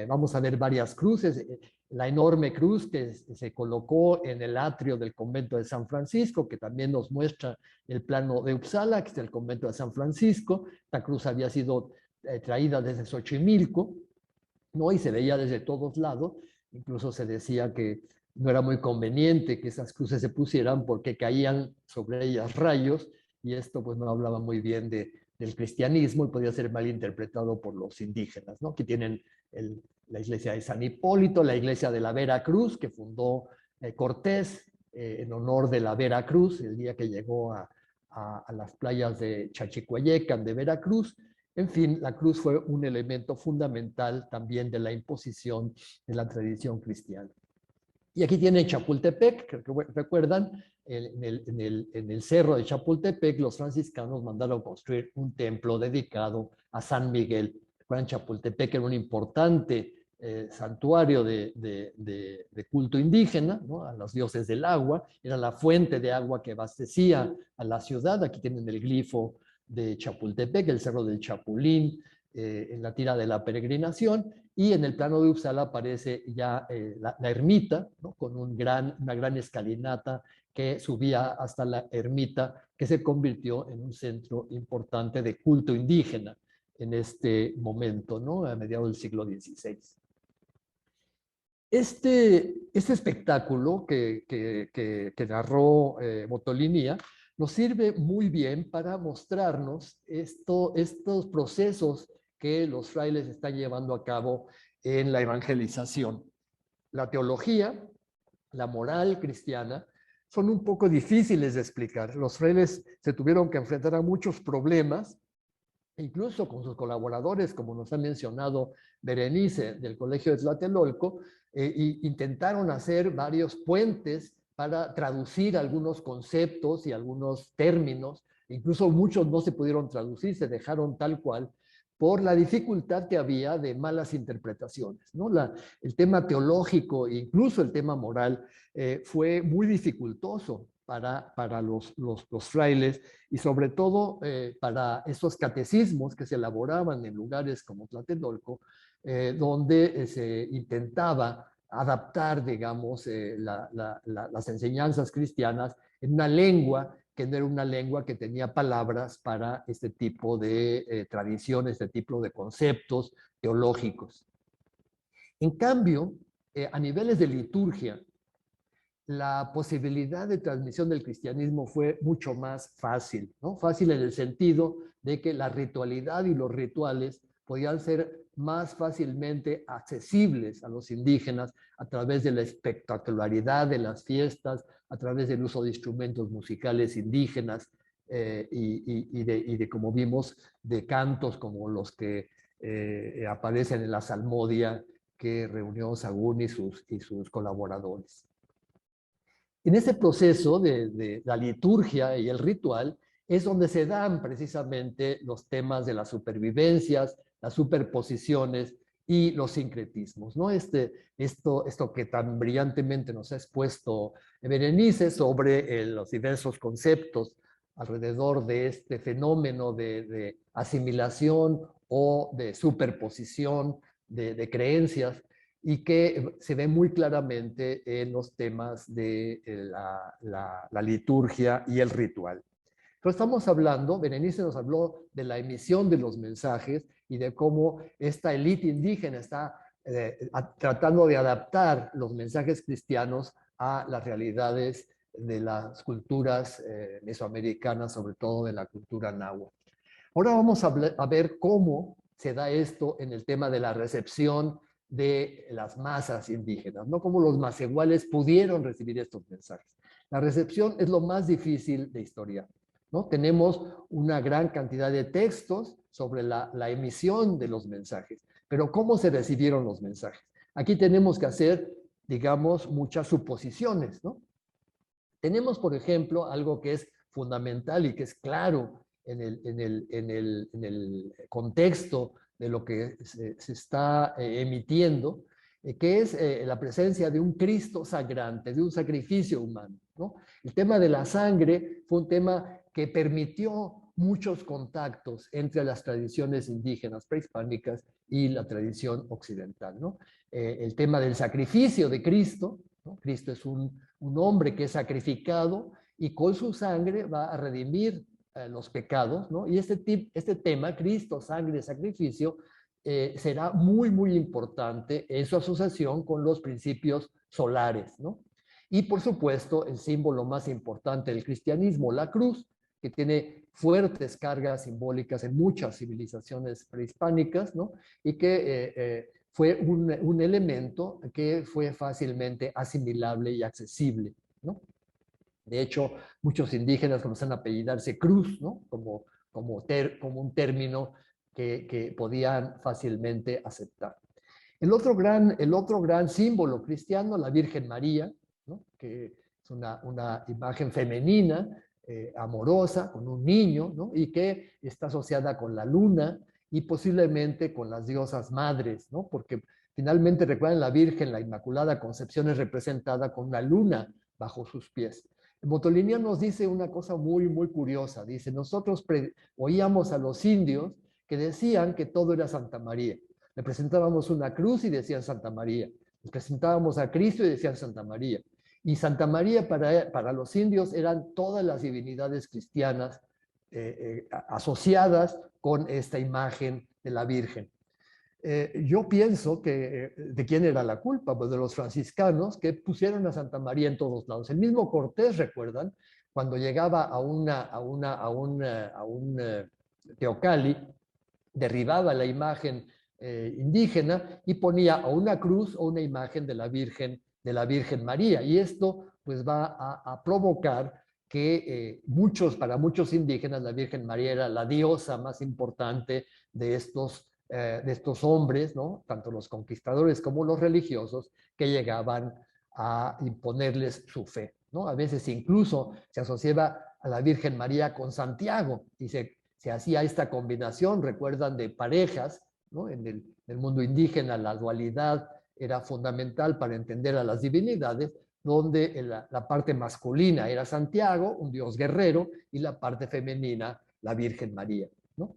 Vamos a ver varias cruces. La enorme cruz que se colocó en el atrio del convento de San Francisco, que también nos muestra el plano de Uppsala, que es el convento de San Francisco. Esta cruz había sido traída desde Xochimilco, ¿no? Y se veía desde todos lados. Incluso se decía que no era muy conveniente que esas cruces se pusieran porque caían sobre ellas rayos, y esto pues no hablaba muy bien del cristianismo y podía ser mal interpretado por los indígenas, ¿no? Que tienen la iglesia de San Hipólito, la iglesia de la Vera Cruz, que fundó Cortés en honor de la Vera Cruz, el día que llegó a las playas de Chachicuayecan de Veracruz. En fin, la cruz fue un elemento fundamental también de la imposición de la tradición cristiana. Y aquí tienen Chapultepec, que recuerdan, en el cerro de Chapultepec, los franciscanos mandaron construir un templo dedicado a San Miguel. Recuerdan, Chapultepec era un importante santuario de culto indígena, ¿no? A los dioses del agua, era la fuente de agua que abastecía a la ciudad. Aquí tienen el glifo de Chapultepec, el cerro del Chapulín, en la tira de la peregrinación, y en el plano de Uppsala aparece ya la ermita, ¿no? Con una gran escalinata que subía hasta la ermita, que se convirtió en un centro importante de culto indígena en este momento, ¿no? A mediados del siglo XVI. Este espectáculo que narró Motolinia nos sirve muy bien para mostrarnos estos procesos que los frailes están llevando a cabo en la evangelización. La teología, la moral cristiana, son un poco difíciles de explicar. Los frailes se tuvieron que enfrentar a muchos problemas, incluso con sus colaboradores, como nos ha mencionado Berenice del Colegio de Tlatelolco, intentaron hacer varios puentes para traducir algunos conceptos y algunos términos. Incluso muchos no se pudieron traducir, se dejaron tal cual por la dificultad que había de malas interpretaciones, ¿no? El tema teológico e incluso el tema moral fue muy dificultoso para los frailes, y sobre todo para esos catecismos que se elaboraban en lugares como Tlatelolco, donde se intentaba adaptar, digamos, las enseñanzas cristianas en una lengua que no era una lengua que tenía palabras para este tipo de tradiciones, este tipo de conceptos teológicos. En cambio, a niveles de liturgia, la posibilidad de transmisión del cristianismo fue mucho más fácil, ¿no? Fácil en el sentido de que la ritualidad y los rituales podían ser más fácilmente accesibles a los indígenas a través de la espectacularidad de las fiestas, a través del uso de instrumentos musicales indígenas como vimos, de cantos como los que aparecen en la salmodia que reunió Sagún y sus colaboradores. En ese proceso de la liturgia y el ritual es donde se dan precisamente los temas de las supervivencias, las superposiciones y los sincretismos, ¿no? Esto que tan brillantemente nos ha expuesto Berenice sobre los diversos conceptos alrededor de este fenómeno de asimilación o de superposición de creencias, y que se ve muy claramente en los temas de la liturgia y el ritual. Entonces estamos hablando, Berenice nos habló de la emisión de los mensajes y de cómo esta élite indígena está tratando de adaptar los mensajes cristianos a las realidades de las culturas mesoamericanas, sobre todo de la cultura náhuatl. Ahora vamos a ver cómo se da esto en el tema de la recepción de las masas indígenas, ¿no? Cómo los macehuales pudieron recibir estos mensajes. La recepción es lo más difícil de historiar, ¿no? Tenemos una gran cantidad de textos sobre la emisión de los mensajes, pero ¿cómo se recibieron los mensajes? Aquí tenemos que hacer, digamos, muchas suposiciones, ¿no? Tenemos, por ejemplo, algo que es fundamental y que es claro en el contexto de lo que se está emitiendo, que es la presencia de un Cristo sangrante, de un sacrificio humano, ¿no? El tema de la sangre fue un tema que permitió muchos contactos entre las tradiciones indígenas prehispánicas y la tradición occidental, ¿no? El tema del sacrificio de Cristo, ¿no? Cristo es un hombre que es sacrificado y con su sangre va a redimir los pecados, ¿no? Y este tema, Cristo, sangre, sacrificio, será muy, muy importante en su asociación con los principios solares, ¿no? Y por supuesto, el símbolo más importante del cristianismo, la cruz, que tiene fuertes cargas simbólicas en muchas civilizaciones prehispánicas, ¿no? Y que fue un elemento que fue fácilmente asimilable y accesible, ¿no? De hecho, muchos indígenas comenzaron a apellidarse Cruz, ¿no? Como un término que podían fácilmente aceptar. El otro gran símbolo cristiano, la Virgen María, ¿no? Que es una imagen femenina, amorosa, con un niño, ¿no? Y que está asociada con la luna y posiblemente con las diosas madres, ¿no? Porque finalmente, recuerden, la Virgen, la Inmaculada Concepción, es representada con una luna bajo sus pies. Motolinia nos dice una cosa muy, muy curiosa. Dice, nosotros oíamos a los indios que decían que todo era Santa María. Le presentábamos una cruz y decían Santa María. Le presentábamos a Cristo y decían Santa María. Y Santa María para los indios eran todas las divinidades cristianas asociadas con esta imagen de la Virgen. Yo pienso que de quién era la culpa, pues de los franciscanos que pusieron a Santa María en todos lados. El mismo Cortés, recuerdan, cuando llegaba a un teocalli, derribaba la imagen indígena y ponía a una cruz o una imagen de la Virgen María. Y esto pues va a provocar que para muchos indígenas la Virgen María era la diosa más importante de estos hombres, ¿no? Tanto los conquistadores como los religiosos, que llegaban a imponerles su fe, ¿no? A veces incluso se asociaba a la Virgen María con Santiago y se hacía esta combinación, recuerdan, de parejas, ¿no? En el mundo indígena la dualidad era fundamental para entender a las divinidades, donde la parte masculina era Santiago, un dios guerrero, y la parte femenina, la Virgen María, ¿no?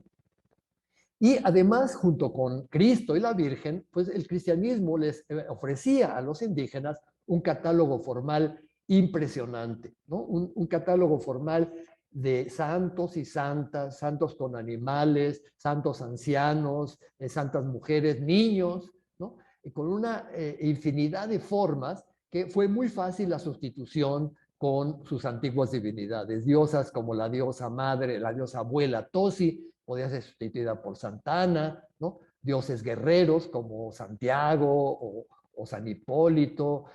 Y además, junto con Cristo y la Virgen, pues el cristianismo les ofrecía a los indígenas un catálogo formal impresionante, ¿no? Un catálogo formal de santos y santas, santos con animales, santos ancianos, santas mujeres, niños, ¿no? Y con una infinidad de formas que fue muy fácil la sustitución con sus antiguas divinidades. Diosas como la diosa madre, la diosa abuela Tosi, podía ser sustituida por Santa Ana, ¿no? Dioses guerreros como Santiago o San Hipólito,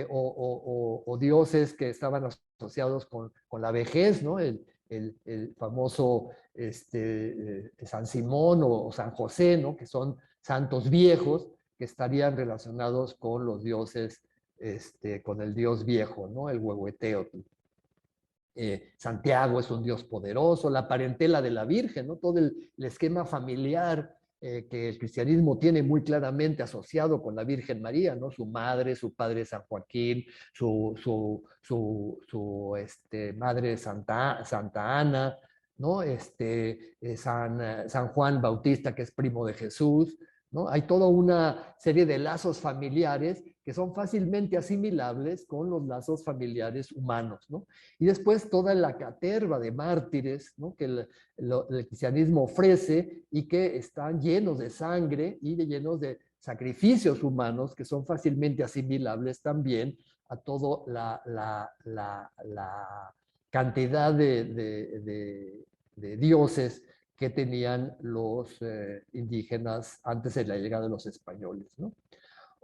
o dioses que estaban asociados con la vejez, ¿no? El famoso San Simón o San José, ¿no? Que son santos viejos que estarían relacionados con los dioses, con el dios viejo, ¿no? El Huehueteotl. Santiago es un dios poderoso, la parentela de la Virgen, ¿no? Todo el esquema familiar que el cristianismo tiene muy claramente asociado con la Virgen María, ¿no? Su madre, su padre San Joaquín, su madre Santa Ana, ¿no? San Juan Bautista, que es primo de Jesús, ¿no? Hay toda una serie de lazos familiares que son fácilmente asimilables con los lazos familiares humanos, ¿no? Y después toda la caterva de mártires, ¿no? Que el cristianismo ofrece y que están llenos de sangre y llenos de sacrificios humanos que son fácilmente asimilables también a toda la cantidad de dioses que tenían los indígenas antes de la llegada de los españoles, ¿no?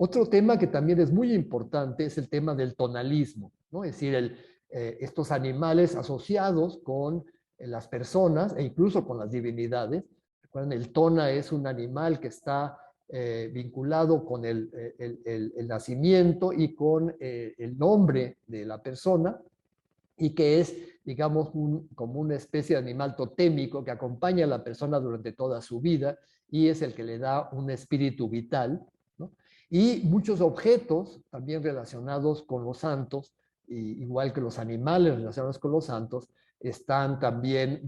Otro tema que también es muy importante es el tema del tonalismo, ¿no? Es decir, estos animales asociados con las personas e incluso con las divinidades. Recuerden, el tona es un animal que está vinculado con el nacimiento y con el nombre de la persona, y que es, digamos, como una especie de animal totémico que acompaña a la persona durante toda su vida y es el que le da un espíritu vital, ¿no? Y muchos objetos también relacionados con los santos, igual que los animales relacionados con los santos, están también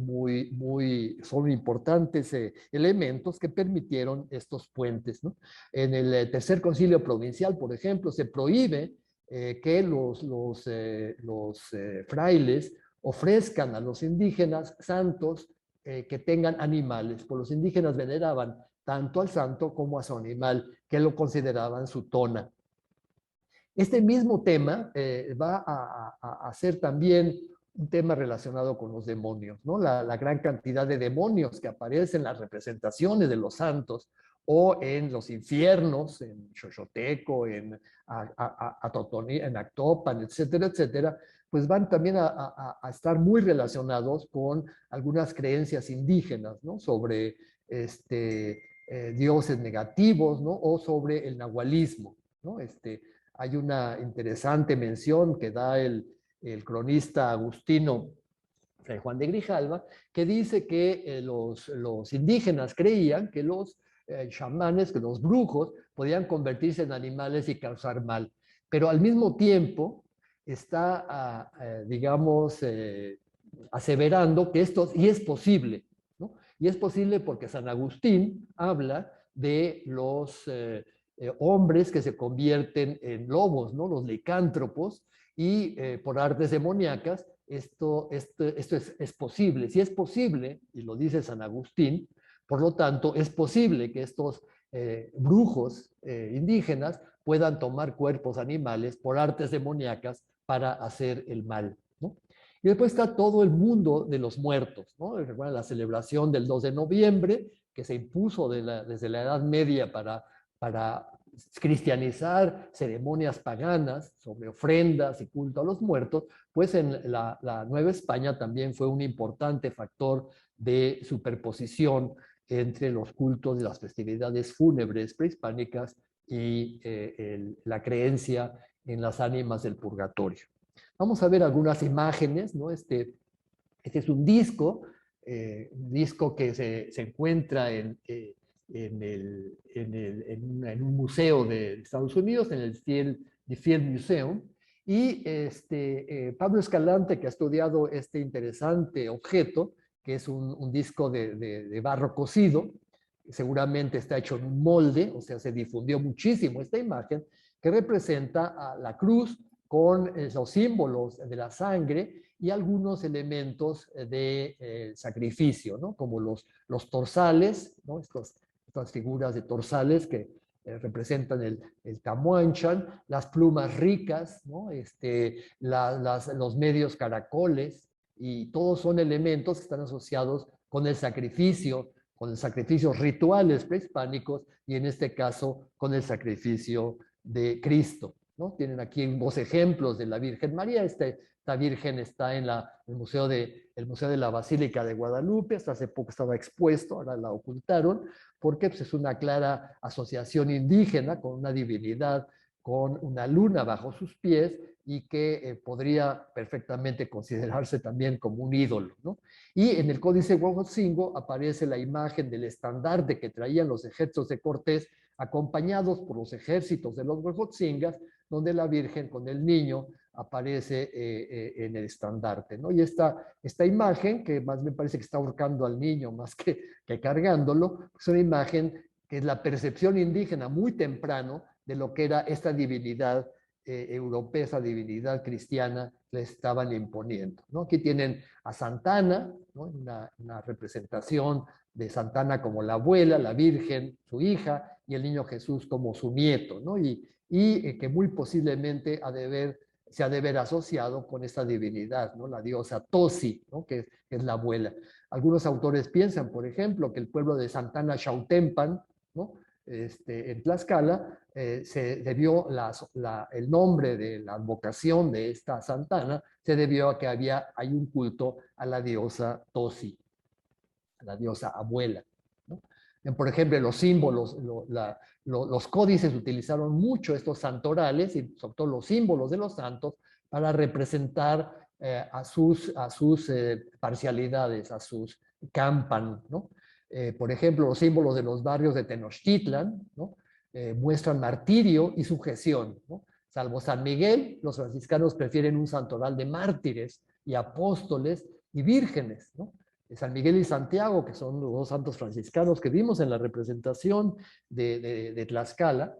son importantes elementos que permitieron estos puentes, ¿no? En el Tercer Concilio Provincial, por ejemplo, se prohíbe que los frailes ofrezcan a los indígenas santos que tengan animales, pues los indígenas veneraban tanto al santo como a su animal, que lo consideraban su tona. Este mismo tema va a ser también un tema relacionado con los demonios, ¿no? La gran cantidad de demonios que aparecen en las representaciones de los santos o en los infiernos, en Xochoteco, en Actopan, etcétera, etcétera, pues van también a estar muy relacionados con algunas creencias indígenas, ¿no? Sobre dioses negativos, ¿no? O sobre el nahualismo, ¿no? Hay una interesante mención que da el cronista agustino Fray Juan de Grijalva, que dice que los indígenas creían que los chamanes, que los brujos, podían convertirse en animales y causar mal. Pero al mismo tiempo está, digamos, aseverando que esto y es posible, ¿no? Y es posible porque San Agustín habla de los hombres que se convierten en lobos, ¿no? Los licántropos, y por artes demoníacas, esto es posible. Si es posible, y lo dice San Agustín, por lo tanto, es posible que estos brujos indígenas puedan tomar cuerpos animales por artes demoníacas para hacer el mal, ¿no? Y después está todo el mundo de los muertos, ¿no? Recuerden la celebración del 2 de noviembre, que se impuso desde la Edad Media para cristianizar ceremonias paganas sobre ofrendas y culto a los muertos, pues en la Nueva España también fue un importante factor de superposición entre los cultos de las festividades fúnebres prehispánicas y la creencia en las ánimas del purgatorio. Vamos a ver algunas imágenes, ¿no? Este es un disco que se encuentra en un museo de Estados Unidos, en el The Field Museum, y Pablo Escalante, que ha estudiado este interesante objeto, que es un disco de barro cocido, seguramente está hecho en un molde, o sea, se difundió muchísimo esta imagen, que representa a la cruz con los símbolos de la sangre y algunos elementos de sacrificio, ¿no? Como los torsales, ¿no? Estas figuras de torsales que representan el tamuanchan, las plumas ricas, ¿no? Los medios caracoles, y todos son elementos que están asociados con el sacrificio, con los sacrificios rituales prehispánicos y en este caso con el sacrificio de Cristo, ¿no? Tienen aquí dos ejemplos de la Virgen María. Esta Virgen está en el Museo de la Basílica de Guadalupe. Hasta hace poco estaba expuesto, ahora la ocultaron, porque pues, es una clara asociación indígena con una divinidad, con una luna bajo sus pies y que podría perfectamente considerarse también como un ídolo, ¿no? Y en el Códice Huejotzingo aparece la imagen del estandarte que traían los ejércitos de Cortés, acompañados por los ejércitos de los Huejotzingas, donde la Virgen con el niño aparece en el estandarte, ¿no? Y esta imagen, que más me parece que está ahorcando al niño más que cargándolo, es una imagen que es la percepción indígena muy temprano de lo que era esta divinidad europea, esa divinidad cristiana le estaban imponiendo, ¿no? Aquí tienen a Santana, ¿no? Una representación de Santana como la abuela, la Virgen, su hija, y el niño Jesús como su nieto, ¿no? Y que muy posiblemente se ha de ver asociado con esta divinidad, ¿no? La diosa Tosi, ¿no? Que es la abuela. Algunos autores piensan, por ejemplo, que el pueblo de Santana Xautempan, ¿no? En Tlaxcala, se debió el nombre de la advocación de esta Santana, se debió a que hay un culto a la diosa Tosi, a la diosa abuela, ¿no? Por ejemplo, los símbolos, los códices utilizaron mucho estos santorales y sobre todo los símbolos de los santos para representar a sus parcialidades, a sus campan, ¿no? Por ejemplo, los símbolos de los barrios de Tenochtitlan, ¿no? Muestran martirio y sujeción, ¿no? Salvo San Miguel, los franciscanos prefieren un santoral de mártires y apóstoles y vírgenes, ¿no? San Miguel y Santiago, que son los dos santos franciscanos que vimos en la representación de Tlaxcala,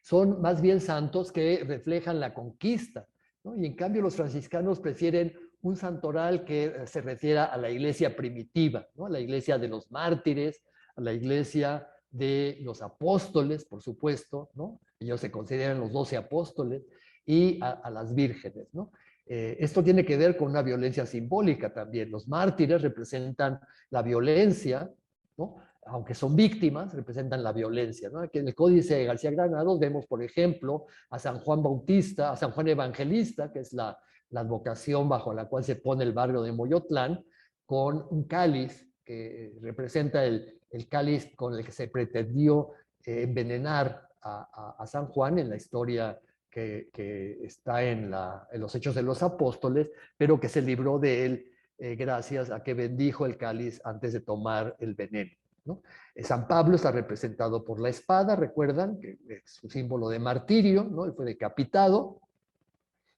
son más bien santos que reflejan la conquista, ¿no? Y en cambio los franciscanos prefieren un santoral que se refiera a la iglesia primitiva, ¿no? A la iglesia de los mártires, a la iglesia de los apóstoles, por supuesto, ¿no? Ellos se consideran los 12 apóstoles, y a las vírgenes, ¿no? Esto tiene que ver con una violencia simbólica también. Los mártires representan la violencia, ¿no? Aunque son víctimas, representan la violencia, ¿no? Aquí en el Códice de García Granados vemos, por ejemplo, a San Juan Bautista, a San Juan Evangelista, que es la advocación bajo la cual se pone el barrio de Moyotlán, con un cáliz que representa el cáliz con el que se pretendió envenenar a San Juan en la historia que está en los Hechos de los Apóstoles, pero que se libró de él gracias a que bendijo el cáliz antes de tomar el veneno, ¿no? San Pablo está representado por la espada, recuerdan, que es un símbolo de martirio, ¿no? Él fue decapitado,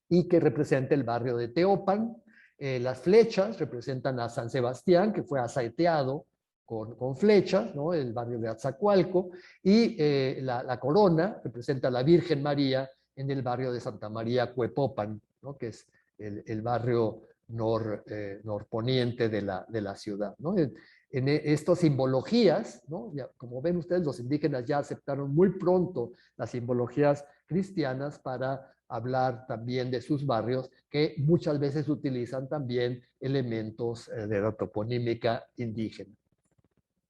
y que representa el barrio de Teopan. Las flechas representan a San Sebastián, que fue asaeteado con flechas, ¿no? El barrio de Atzacualco, y la corona representa a la Virgen María en el barrio de Santa María Cuepopan, ¿no? Que es el barrio norponiente de la ciudad, ¿no? En estas simbologías, ¿no? Ya, como ven ustedes, los indígenas ya aceptaron muy pronto las simbologías cristianas para hablar también de sus barrios, que muchas veces utilizan también elementos de la toponímica indígena.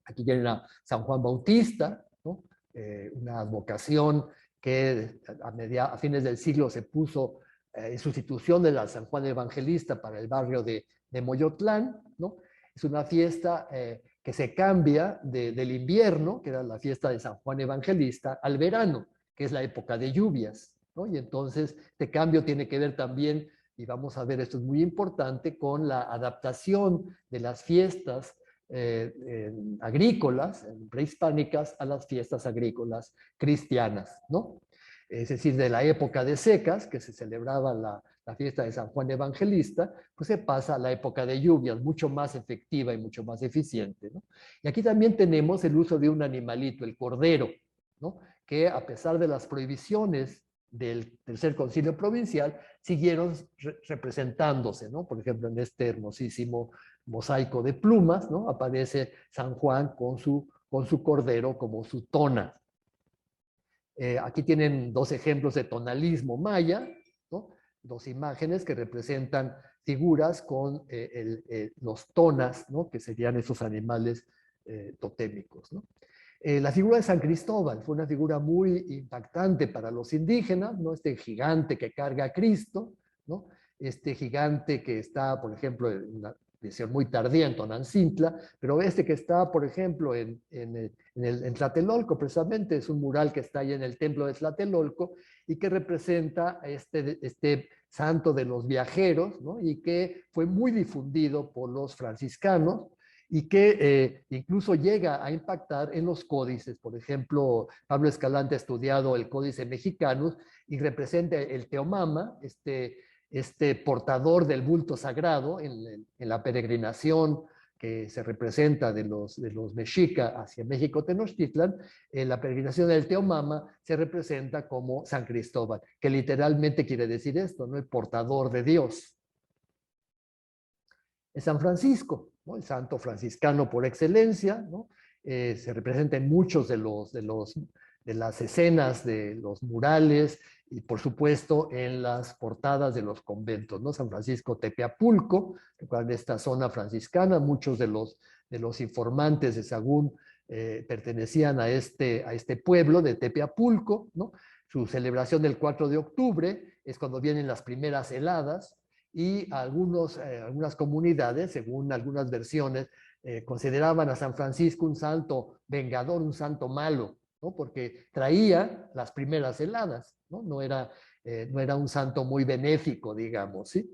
Aquí tienen a San Juan Bautista, ¿no? Una advocación que a fines del siglo se puso en sustitución de la San Juan Evangelista para el barrio de Moyotlán, ¿no? Es una fiesta que se cambia del invierno, que era la fiesta de San Juan Evangelista, al verano, que es la época de lluvias, ¿no? Y entonces este cambio tiene que ver también, y vamos a ver, esto es muy importante, con la adaptación de las fiestas agrícolas, prehispánicas, a las fiestas agrícolas cristianas, ¿no? Es decir, de la época de secas, que se celebraba la fiesta de San Juan Evangelista, pues se pasa a la época de lluvias, mucho más efectiva y mucho más eficiente, ¿no? Y aquí también tenemos el uso de un animalito, el cordero, ¿no? Que a pesar de las prohibiciones del Tercer Concilio Provincial, siguieron representándose, ¿no? Por ejemplo, en este hermosísimo mosaico de plumas, ¿no? Aparece San Juan con su cordero como su tona. Aquí tienen dos ejemplos de tonalismo maya, ¿no? Dos imágenes que representan figuras con los tonas, ¿no? Que serían esos animales totémicos, ¿no? La figura de San Cristóbal fue una figura muy impactante para los indígenas, ¿no? Este gigante que carga a Cristo, ¿no? Este gigante que está, por ejemplo, en una visión muy tardía en Tonancintla, pero este que está, por ejemplo, en Tlatelolco, precisamente, es un mural que está ahí en el templo de Tlatelolco y que representa este santo de los viajeros, ¿no? Y que fue muy difundido por los franciscanos, y que incluso llega a impactar en los códices. Por ejemplo, Pablo Escalante ha estudiado el Códice Mexicano y representa el Teomama, este portador del bulto sagrado en la peregrinación que se representa de los mexicas hacia México Tenochtitlan. La peregrinación del Teomama se representa como San Cristóbal, que literalmente quiere decir esto, ¿no? El portador de Dios. Es San Francisco, ¿no? El santo franciscano por excelencia, ¿no? Se representa en muchos de las escenas de los murales y por supuesto en las portadas de los conventos, ¿no? San Francisco Tepeapulco, recuerdan esta zona franciscana, muchos de los informantes de Sahagún pertenecían a este pueblo de Tepeapulco, ¿no? Su celebración del 4 de octubre es cuando vienen las primeras heladas, y algunas comunidades, según algunas versiones, consideraban a San Francisco un santo vengador, un santo malo, ¿no? Porque traía las primeras heladas, ¿no? No era un santo muy benéfico, digamos, ¿sí?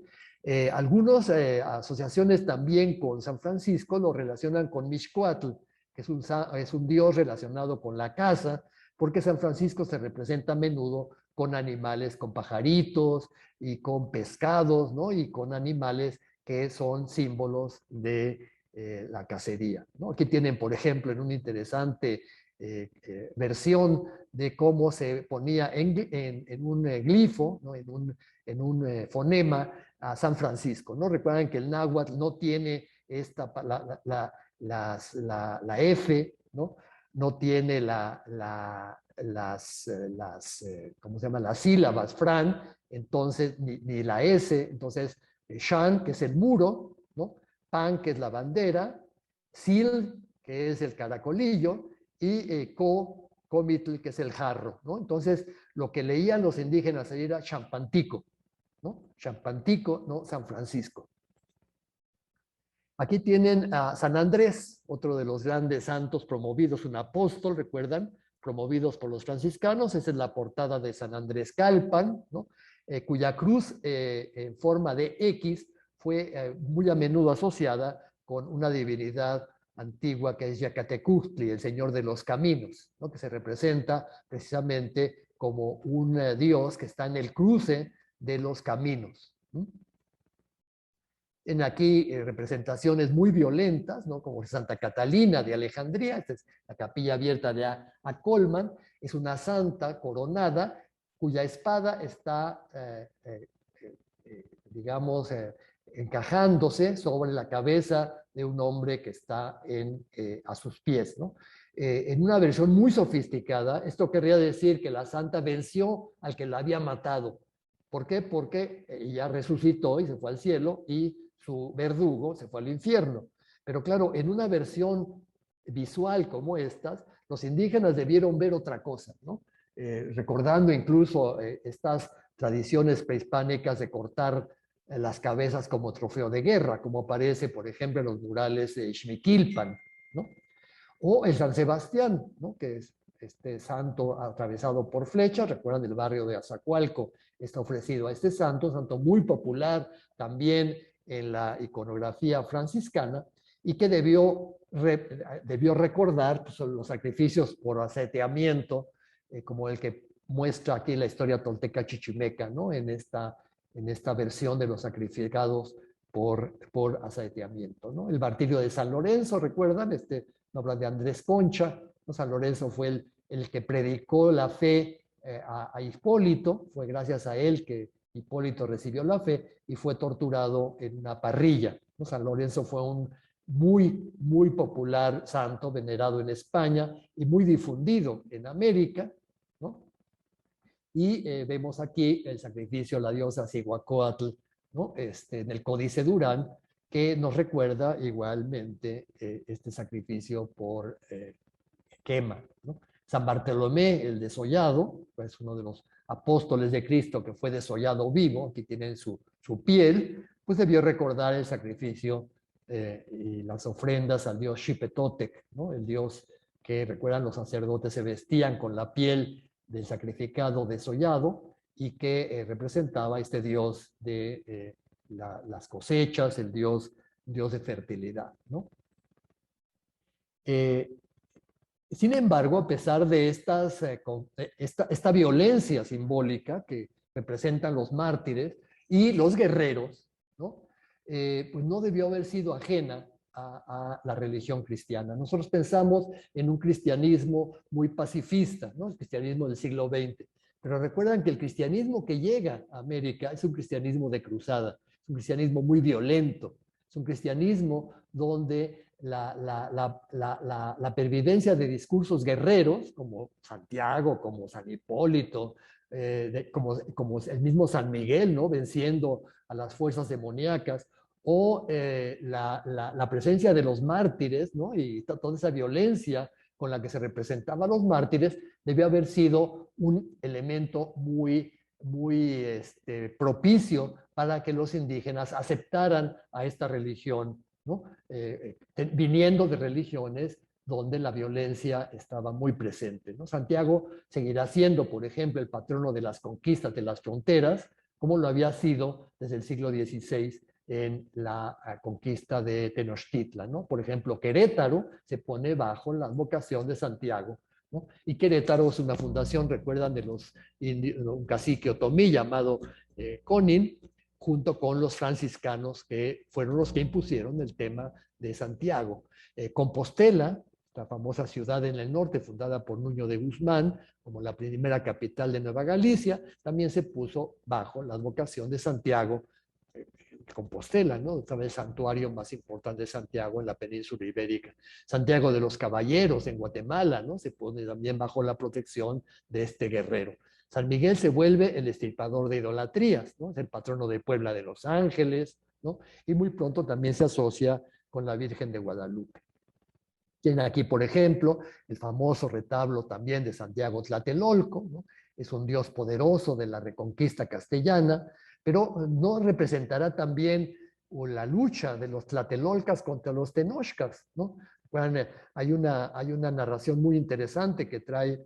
Algunas asociaciones también con San Francisco lo relacionan con Mixcoatl, que es un dios relacionado con la caza, porque San Francisco se representa a menudo con animales, con pajaritos y con pescados, ¿no? Y con animales que son símbolos de la cacería, ¿no? Aquí tienen, por ejemplo, en una interesante versión de cómo se ponía en un glifo, ¿no? en un fonema a San Francisco, ¿no? Recuerdan que el náhuatl no tiene la F, ¿no? No tiene ¿cómo se llama? Las sílabas, Fran, entonces, ni la S, entonces, Shan, que es el muro, ¿no? Pan, que es la bandera, Sil, que es el caracolillo, y Comitl, que es el jarro, ¿no? Entonces, lo que leían los indígenas era Champantico, ¿no? Champantico, ¿no? San Francisco. Aquí tienen a San Andrés, otro de los grandes santos promovidos, un apóstol, recuerdan, promovidos por los franciscanos. Esa es la portada de San Andrés Calpan, ¿no? Cuya cruz en forma de X fue muy a menudo asociada con una divinidad antigua que es Yacatecutli, el señor de los caminos, ¿no? Que se representa precisamente como un dios que está en el cruce de los caminos, ¿no? En aquí representaciones muy violentas, ¿no? Como Santa Catalina de Alejandría, esta es la capilla abierta de Colman, es una santa coronada cuya espada está, digamos, encajándose sobre la cabeza de un hombre que está a sus pies, ¿no? En una versión muy sofisticada, esto querría decir que la santa venció al que la había matado. ¿Por qué? Porque ella resucitó y se fue al cielo y su verdugo se fue al infierno. Pero claro, en una versión visual como estas, los indígenas debieron ver otra cosa, ¿no? Recordando incluso estas tradiciones prehispánicas de cortar las cabezas como trofeo de guerra, como aparece, por ejemplo, en los murales de Xmiquilpan, ¿no? O el San Sebastián, ¿no? Que es este santo atravesado por flechas. Recuerdan, el barrio de Azacualco está ofrecido a este santo muy popular también en la iconografía franciscana, y que debió recordar, pues, los sacrificios por aseteamiento, como el que muestra aquí la historia tolteca chichimeca, ¿no? En esta versión de los sacrificados por aseteamiento, ¿no? El martirio de San Lorenzo, recuerdan, obra de Andrés Concha, ¿no? San Lorenzo fue el que predicó la fe a Hipólito, fue gracias a él que Hipólito recibió la fe y fue torturado en una parrilla, ¿no? San Lorenzo fue un muy, muy popular santo, venerado en España y muy difundido en América, ¿no? Y vemos aquí el sacrificio a la diosa Cihuacóatl, ¿no? En el Códice Durán, que nos recuerda igualmente este sacrificio por quema, ¿no? San Bartolomé, el desollado, pues uno de los apóstoles de Cristo que fue desollado vivo, aquí tienen su piel, pues debió recordar el sacrificio y las ofrendas al dios Xipetotec, ¿no? El dios que, recuerdan, los sacerdotes se vestían con la piel del sacrificado desollado y que representaba este dios de las cosechas, el dios de fertilidad, ¿no? Sin embargo, a pesar de esta violencia simbólica que representan los mártires y los guerreros, ¿no? Pues no debió haber sido ajena a la religión cristiana. Nosotros pensamos en un cristianismo muy pacifista, ¿no? El cristianismo del siglo XX. Pero recuerdan que el cristianismo que llega a América es un cristianismo de cruzada, es un cristianismo muy violento, es un cristianismo donde la pervivencia de discursos guerreros, como Santiago, como San Hipólito, como el mismo San Miguel, ¿no? Venciendo a las fuerzas demoníacas, o la presencia de los mártires, ¿no? Y toda esa violencia con la que se representaban los mártires, debió haber sido un elemento muy propicio para que los indígenas aceptaran a esta religión, ¿no? Viniendo de religiones donde la violencia estaba muy presente, ¿no? Santiago seguirá siendo, por ejemplo, el patrono de las conquistas de las fronteras, como lo había sido desde el siglo XVI en la conquista de Tenochtitlan, ¿no? Por ejemplo, Querétaro se pone bajo la advocación de Santiago, ¿no? Y Querétaro es una fundación, recuerdan, de un cacique otomí llamado Conin, junto con los franciscanos, que fueron los que impusieron el tema de Santiago. Compostela, la famosa ciudad en el norte, fundada por Nuño de Guzmán, como la primera capital de Nueva Galicia, también se puso bajo la advocación de Santiago, Compostela, ¿no? Estaba el santuario más importante de Santiago en la península ibérica. Santiago de los Caballeros en Guatemala, ¿no? Se pone también bajo la protección de este guerrero. San Miguel se vuelve el extirpador de idolatrías, ¿no? Es el patrono de Puebla de Los Ángeles, ¿no? Y muy pronto también se asocia con la Virgen de Guadalupe. Tienen aquí, por ejemplo, el famoso retablo también de Santiago Tlatelolco, ¿no? Es un dios poderoso de la reconquista castellana, pero no representará también la lucha de los tlatelolcas contra los tenochcas, ¿no? Bueno, hay una narración muy interesante que trae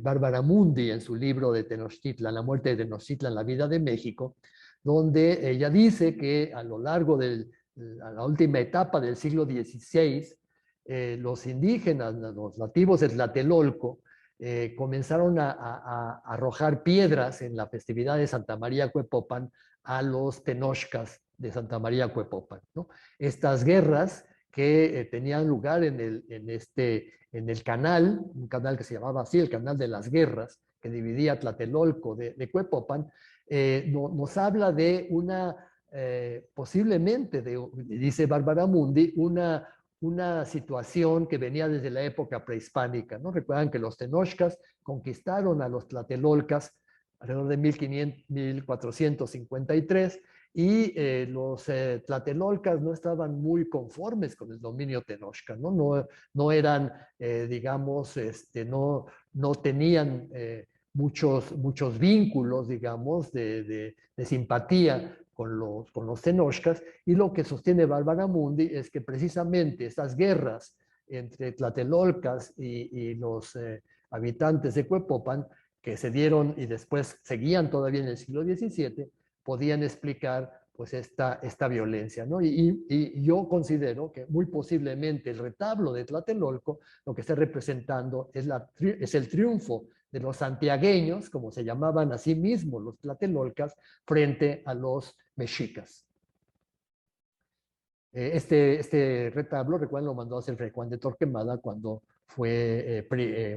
Bárbara Mundi en su libro de Tenochtitlan, La muerte de Tenochtitlan, la vida de México, donde ella dice que a lo largo de la última etapa del siglo XVI, los indígenas, los nativos de Tlatelolco, comenzaron a arrojar piedras en la festividad de Santa María Cuepopan a los tenochcas de Santa María Cuepopan, ¿no? Estas guerras que tenían lugar en el canal, un canal que se llamaba así, el Canal de las Guerras, que dividía Tlatelolco de Cuepopan, nos habla de posiblemente, dice Bárbara Mundi, una situación que venía desde la época prehispánica, ¿no? Recuerdan que los tenochcas conquistaron a los tlatelolcas alrededor de 1453 y los tlatelolcas no estaban muy conformes con el dominio tenochca, ¿no? No eran, digamos, no tenían muchos vínculos, digamos, de simpatía con los tenochcas, y lo que sostiene Bárbara Mundi es que precisamente estas guerras entre tlatelolcas y los habitantes de Cuepopan, que se dieron y después seguían todavía en el siglo XVII, podían explicar pues esta violencia, ¿no? Y yo considero que muy posiblemente el retablo de Tlatelolco lo que está representando es el triunfo de los santiagueños, como se llamaban a sí mismos los tlatelolcas, frente a los mexicas. Este retablo, recuerden, lo mandó a hacer Fray Juan de Torquemada cuando fue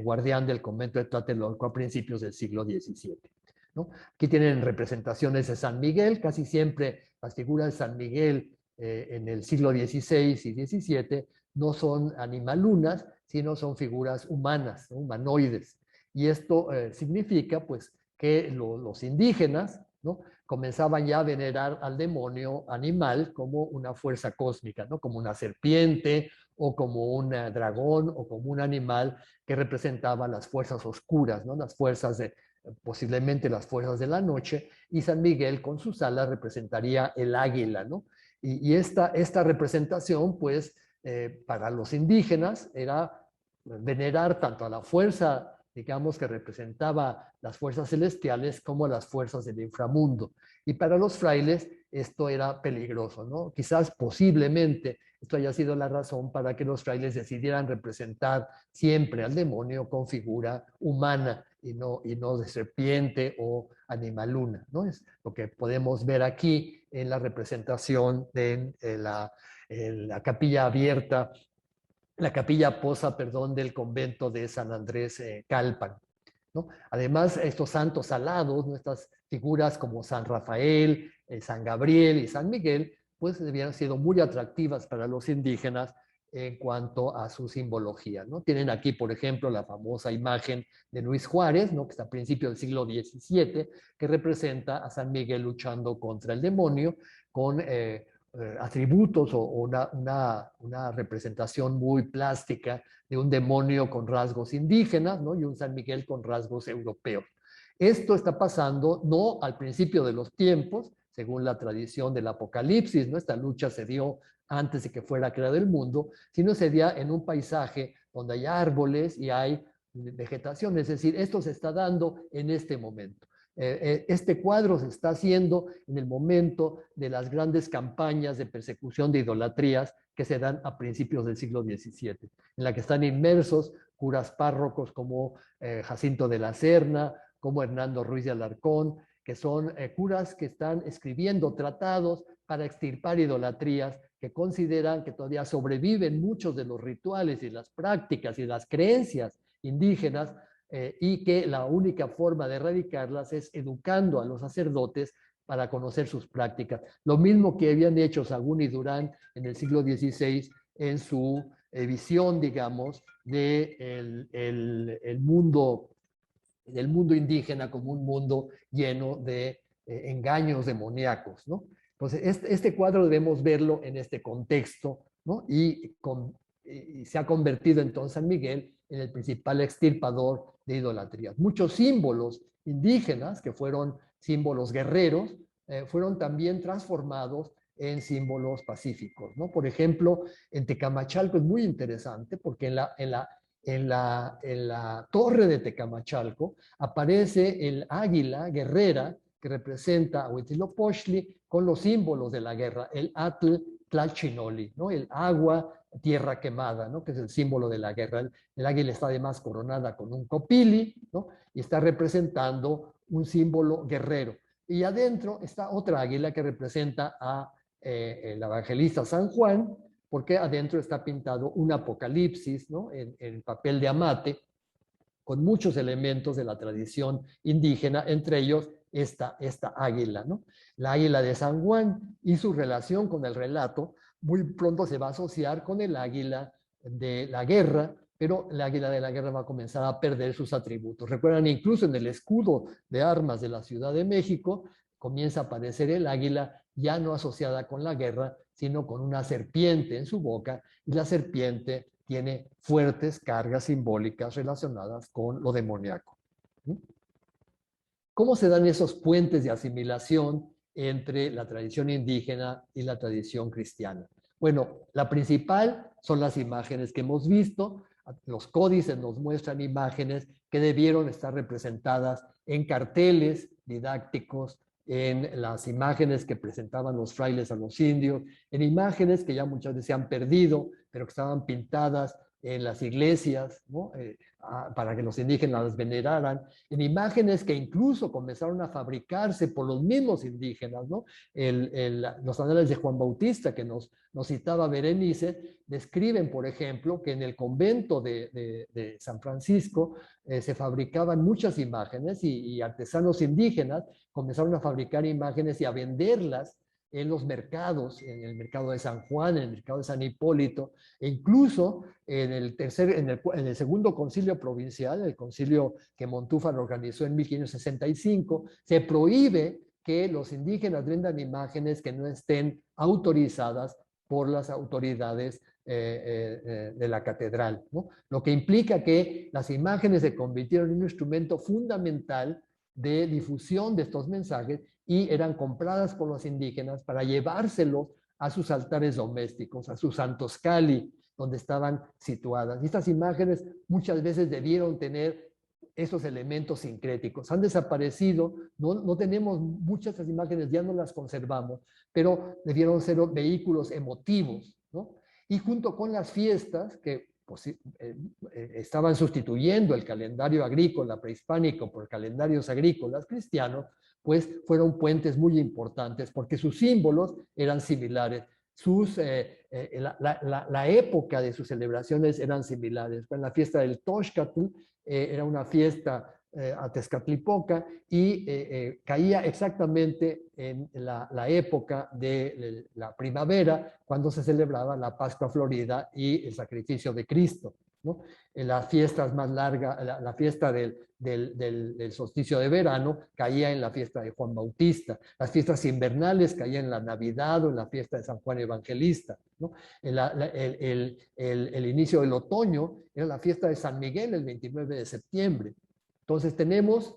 guardián del convento de Tlatelolco a principios del siglo XVII, ¿no? Aquí tienen representaciones de San Miguel, casi siempre las figuras de San Miguel en el siglo XVI y XVII no son animalunas, sino son figuras humanas, ¿no? Humanoides. Y esto significa pues que los indígenas, ¿no?, comenzaban ya a venerar al demonio animal como una fuerza cósmica, ¿no?, como una serpiente o como un dragón o como un animal que representaba las fuerzas oscuras, ¿no?, las fuerzas de, posiblemente las fuerzas de la noche, y San Miguel con sus alas representaría el águila, ¿no? Y esta representación, pues, para los indígenas era venerar tanto a la fuerza, digamos, que representaba las fuerzas celestiales como las fuerzas del inframundo. Y para los frailes esto era peligroso, ¿no? Quizás posiblemente esto haya sido la razón para que los frailes decidieran representar siempre al demonio con figura humana y no de serpiente o animaluna, ¿no? Es lo que podemos ver aquí en la representación de la capilla abierta, la capilla posa, perdón, del convento de San Andrés Calpan, ¿no? Además, estos santos alados, ¿no?, estas figuras como San Rafael, San Gabriel y San Miguel, pues habían sido muy atractivas para los indígenas en cuanto a su simbología, ¿no? Tienen aquí, por ejemplo, la famosa imagen de Luis Juárez, ¿no?, que está a principios del siglo XVII, que representa a San Miguel luchando contra el demonio con atributos o una representación muy plástica de un demonio con rasgos indígenas, ¿no?, y un San Miguel con rasgos europeos. Esto está pasando no al principio de los tiempos, según la tradición del Apocalipsis, ¿no? Esta lucha se dio antes de que fuera creado el mundo, sino se dio en un paisaje donde hay árboles y hay vegetación, es decir, esto se está dando en este momento. Este cuadro se está haciendo en el momento de las grandes campañas de persecución de idolatrías que se dan a principios del siglo XVII, en la que están inmersos curas párrocos como Jacinto de la Serna, como Hernando Ruiz de Alarcón, que son curas que están escribiendo tratados para extirpar idolatrías, que consideran que todavía sobreviven muchos de los rituales y las prácticas y las creencias indígenas, y que la única forma de erradicarlas es educando a los sacerdotes para conocer sus prácticas. Lo mismo que habían hecho Sahagún y Durán en el siglo XVI en su visión, digamos, del mundo indígena como un mundo lleno de engaños demoníacos, ¿no? Entonces, este cuadro debemos verlo en este contexto, ¿no? Y se ha convertido entonces San Miguel en el principal extirpador de idolatrías. Muchos símbolos indígenas, que fueron símbolos guerreros, fueron también transformados en símbolos pacíficos, ¿no? Por ejemplo, en Tecamachalco es muy interesante porque en la torre de Tecamachalco aparece el águila guerrera que representa a Huitzilopochtli con los símbolos de la guerra, el Atl Tlachinoli, ¿no?, el agua, tierra quemada, ¿no?, que es el símbolo de la guerra. El águila está además coronada con un copili, ¿no?, y está representando un símbolo guerrero. Y adentro está otra águila que representa a el evangelista San Juan, porque adentro está pintado un apocalipsis, ¿no?, en papel de amate, con muchos elementos de la tradición indígena, entre ellos esta águila, ¿no? La águila de San Juan y su relación con el relato muy pronto se va a asociar con el águila de la guerra, pero el águila de la guerra va a comenzar a perder sus atributos. Recuerdan, incluso en el escudo de armas de la Ciudad de México comienza a aparecer el águila ya no asociada con la guerra, sino con una serpiente en su boca, y la serpiente tiene fuertes cargas simbólicas relacionadas con lo demoníaco. ¿Cómo se dan esos puentes de asimilación entre la tradición indígena y la tradición cristiana? Bueno, la principal son las imágenes que hemos visto. Los códices nos muestran imágenes que debieron estar representadas en carteles didácticos, en las imágenes que presentaban los frailes a los indios, en imágenes que ya muchas veces se han perdido, pero que estaban pintadas en las iglesias, ¿no?, para que los indígenas las veneraran, en imágenes que incluso comenzaron a fabricarse por los mismos indígenas, ¿no? Los anales de Juan Bautista, que nos citaba Berenice, describen, por ejemplo, que en el convento de San Francisco se fabricaban muchas imágenes y artesanos indígenas comenzaron a fabricar imágenes y a venderlas en los mercados, en el mercado de San Juan, en el mercado de San Hipólito, e incluso en el segundo concilio provincial, el concilio que Montúfar organizó en 1565, se prohíbe que los indígenas vendan imágenes que no estén autorizadas por las autoridades de la catedral, ¿no? Lo que implica que las imágenes se convirtieron en un instrumento fundamental de difusión de estos mensajes y eran compradas por los indígenas para llevárselos a sus altares domésticos, a sus santos cali, donde estaban situadas. Y estas imágenes muchas veces debieron tener esos elementos sincréticos. Han desaparecido, no tenemos muchas de esas imágenes, ya no las conservamos, pero debieron ser vehículos emotivos, ¿no? Y junto con las fiestas que pues, estaban sustituyendo el calendario agrícola prehispánico por calendarios agrícolas cristianos, pues fueron puentes muy importantes porque sus símbolos eran similares. La época de sus celebraciones eran similares. En la fiesta del Toxcatl era una fiesta a Tezcatlipoca y caía exactamente en la época de la primavera, cuando se celebraba la Pascua Florida y el sacrificio de Cristo, ¿no? En las fiestas más largas, la fiesta del solsticio de verano caía en la fiesta de Juan Bautista, las fiestas invernales caían en la Navidad o en la fiesta de San Juan Evangelista, ¿no? El inicio del otoño era la fiesta de San Miguel el 29 de septiembre. Entonces tenemos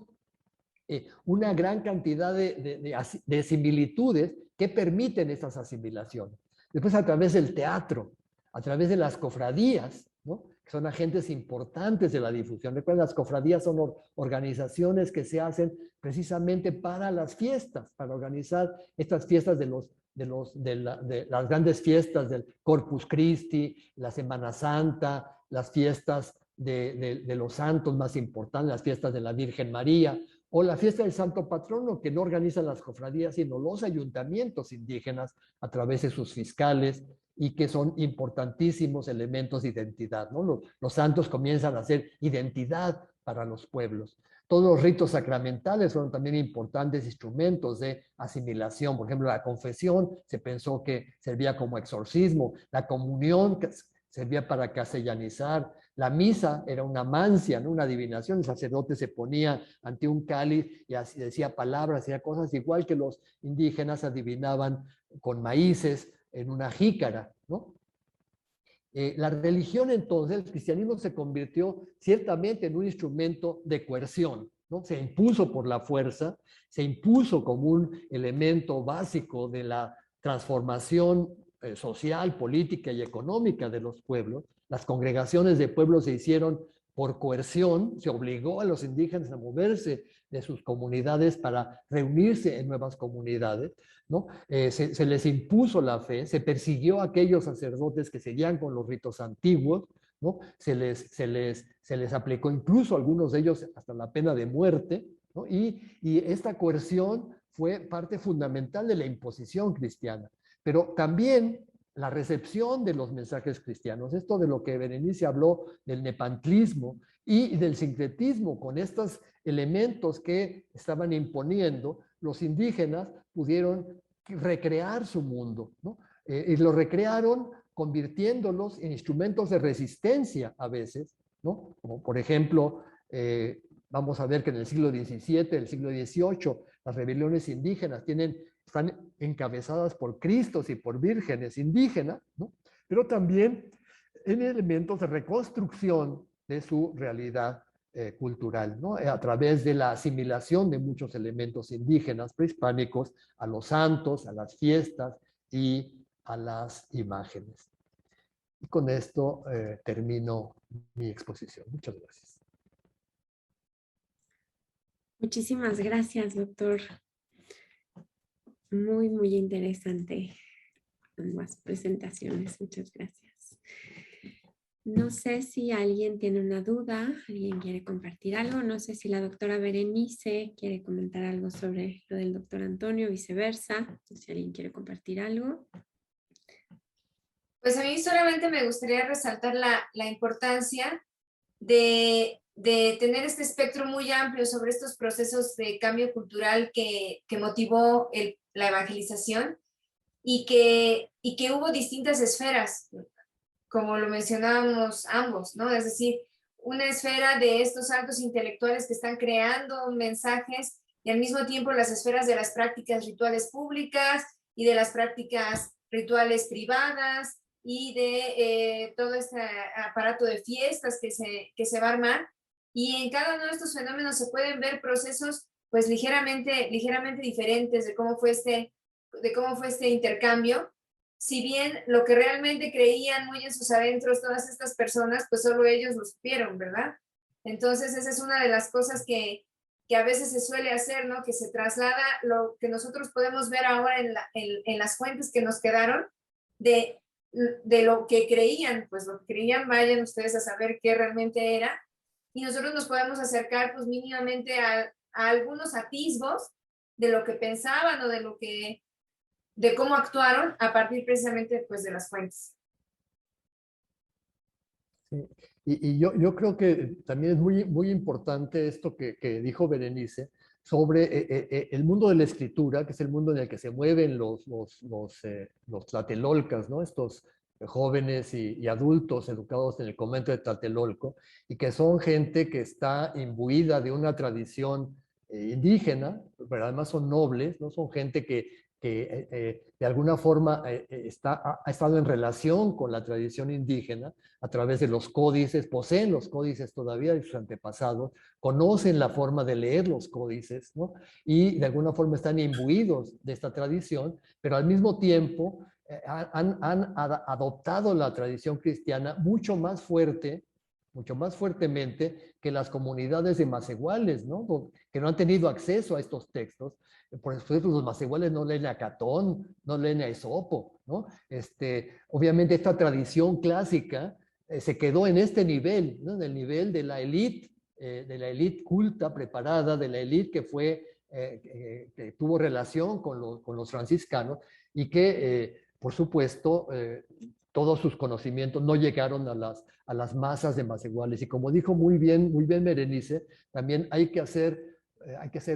una gran cantidad de similitudes que permiten estas asimilaciones. Después a través del teatro, a través de las cofradías, ¿no? Que son agentes importantes de la difusión. Recuerden, las cofradías son organizaciones que se hacen precisamente para las fiestas, para organizar estas fiestas de las grandes fiestas del Corpus Christi, la Semana Santa, las fiestas de los santos más importantes, las fiestas de la Virgen María, o la fiesta del Santo Patrono, que no organizan las cofradías, sino los ayuntamientos indígenas a través de sus fiscales, y que son importantísimos elementos de identidad, ¿no? Los santos comienzan a ser identidad para los pueblos. Todos los ritos sacramentales fueron también importantes instrumentos de asimilación. Por ejemplo, la confesión se pensó que servía como exorcismo, la comunión servía para castellanizar, la misa era una mancia, ¿no? Una adivinación. El sacerdote se ponía ante un cáliz y así decía palabras, hacía cosas igual que los indígenas adivinaban con maíces en una jícara, ¿no? La religión, entonces, el cristianismo se convirtió ciertamente en un instrumento de coerción, ¿no? Se impuso por la fuerza, se impuso como un elemento básico de la transformación social, política y económica de los pueblos. Las congregaciones de pueblos se hicieron por coerción, se obligó a los indígenas a moverse de sus comunidades para reunirse en nuevas comunidades, ¿no? Se les impuso la fe, se persiguió a aquellos sacerdotes que seguían con los ritos antiguos, ¿no? Se les aplicó incluso a algunos de ellos hasta la pena de muerte, ¿no? Y esta coerción fue parte fundamental de la imposición cristiana. Pero también la recepción de los mensajes cristianos, esto de lo que Berenice habló del nepantlismo y del sincretismo, con estos elementos que estaban imponiendo, los indígenas pudieron recrear su mundo, ¿no? Y lo recrearon convirtiéndolos en instrumentos de resistencia a veces, ¿no? Como por ejemplo, vamos a ver que en el siglo XVII, el siglo XVIII, las rebeliones indígenas están encabezadas por cristos y por vírgenes indígenas, ¿no? Pero también en elementos de reconstrucción de su realidad cultural, ¿no? A través de la asimilación de muchos elementos indígenas prehispánicos a los santos, a las fiestas y a las imágenes. Y con esto termino mi exposición. Muchas gracias. Muchísimas gracias, doctor. Muy, muy interesante ambas presentaciones. Muchas gracias. No sé si alguien tiene una duda, alguien quiere compartir algo. No sé si la doctora Berenice quiere comentar algo sobre lo del doctor Antonio, viceversa. No sé si alguien quiere compartir algo. Pues a mí solamente me gustaría resaltar la importancia de tener este espectro muy amplio sobre estos procesos de cambio cultural que motivó la evangelización, y que hubo distintas esferas, como lo mencionábamos ambos, ¿no? Es decir, una esfera de estos altos intelectuales que están creando mensajes y al mismo tiempo las esferas de las prácticas rituales públicas y de las prácticas rituales privadas y de todo este aparato de fiestas que se va a armar. Y en cada uno de estos fenómenos se pueden ver procesos pues ligeramente diferentes de cómo fue este intercambio. Si bien lo que realmente creían muy en sus adentros todas estas personas, pues solo ellos lo supieron, ¿verdad? Entonces esa es una de las cosas que a veces se suele hacer, ¿no? Que se traslada lo que nosotros podemos ver ahora en las fuentes que nos quedaron de lo que creían, pues lo que creían, vayan ustedes a saber qué realmente era, y nosotros nos podemos acercar pues mínimamente a algunos atisbos de lo que pensaban o de cómo actuaron a partir precisamente pues de las fuentes. Sí. Y yo creo que también es muy importante esto que dijo Berenice sobre el mundo de la escritura, que es el mundo en el que se mueven los tlatelolcas, ¿no? Estos jóvenes y adultos educados en el convento de Tlatelolco, y que son gente que está imbuida de una tradición indígena, pero además son nobles, ¿no? Son gente que de alguna forma ha estado en relación con la tradición indígena a través de los códices, poseen los códices todavía de sus antepasados, conocen la forma de leer los códices, ¿no? Y de alguna forma están imbuidos de esta tradición, pero al mismo tiempo han adoptado la tradición cristiana mucho más fuertemente que las comunidades de macehuales, ¿no? Que no han tenido acceso a estos textos. Por ejemplo, los macehuales no leen a Catón, no leen a Esopo, ¿no? Obviamente esta tradición clásica se quedó en este nivel, ¿no? En el nivel de la élite culta, preparada, de la élite que tuvo relación con los franciscanos y que, por supuesto, todos sus conocimientos no llegaron a las masas de macehuales. Y como dijo muy bien Berenice, también hay que ser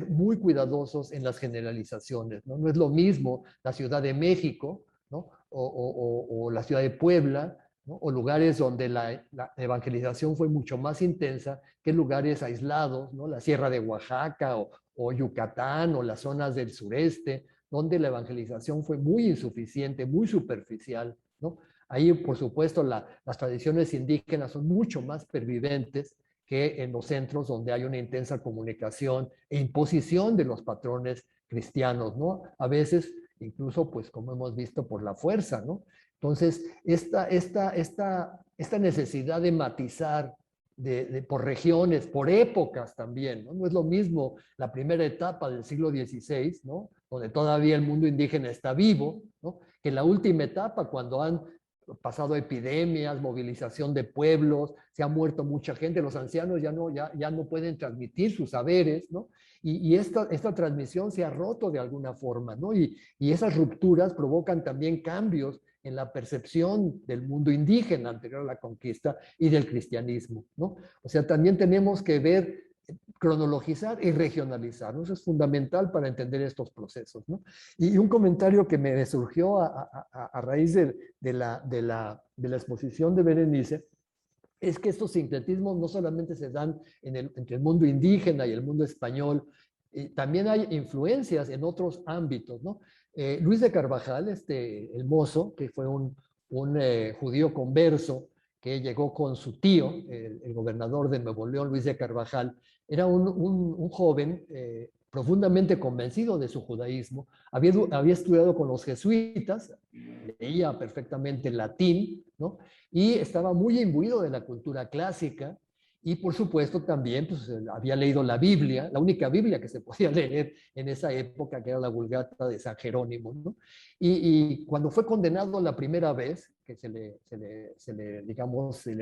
muy cuidadosos en las generalizaciones, ¿no? No es lo mismo la Ciudad de México, ¿no? o la Ciudad de Puebla, ¿no? O lugares donde la evangelización fue mucho más intensa que lugares aislados, ¿no? La Sierra de Oaxaca o Yucatán o las zonas del sureste, donde la evangelización fue muy insuficiente, muy superficial, ¿no? Ahí, por supuesto, las tradiciones indígenas son mucho más perviventes que en los centros donde hay una intensa comunicación e imposición de los patrones cristianos, ¿no? A veces, incluso, pues, como hemos visto, por la fuerza, ¿no? Entonces, esta necesidad de matizar por regiones, por épocas también, ¿no? No es lo mismo la primera etapa del siglo XVI, ¿no? Donde todavía el mundo indígena está vivo, ¿no? Que la última etapa, cuando han pasado epidemias, movilización de pueblos, se ha muerto mucha gente, los ancianos ya no pueden transmitir sus saberes, ¿no? Y esta transmisión se ha roto de alguna forma, ¿no? Y esas rupturas provocan también cambios en la percepción del mundo indígena anterior a la conquista y del cristianismo, ¿no? O sea, también tenemos que ver, cronologizar y regionalizar, ¿no? Eso es fundamental para entender estos procesos, ¿no? Y un comentario que me surgió a raíz de la exposición de Berenice es que estos sincretismos no solamente se dan entre el mundo indígena y el mundo español, también hay influencias en otros ámbitos, ¿no? Luis de Carvajal, el mozo, que fue un judío converso, que llegó con su tío, el gobernador de Nuevo León, Luis de Carvajal, era un joven profundamente convencido de su judaísmo, había estudiado con los jesuitas, leía perfectamente latín, ¿no? Y estaba muy imbuido de la cultura clásica, y por supuesto también pues, había leído la Biblia, la única Biblia que se podía leer en esa época, que era la Vulgata de San Jerónimo, ¿no? Y cuando fue condenado la primera vez, que se le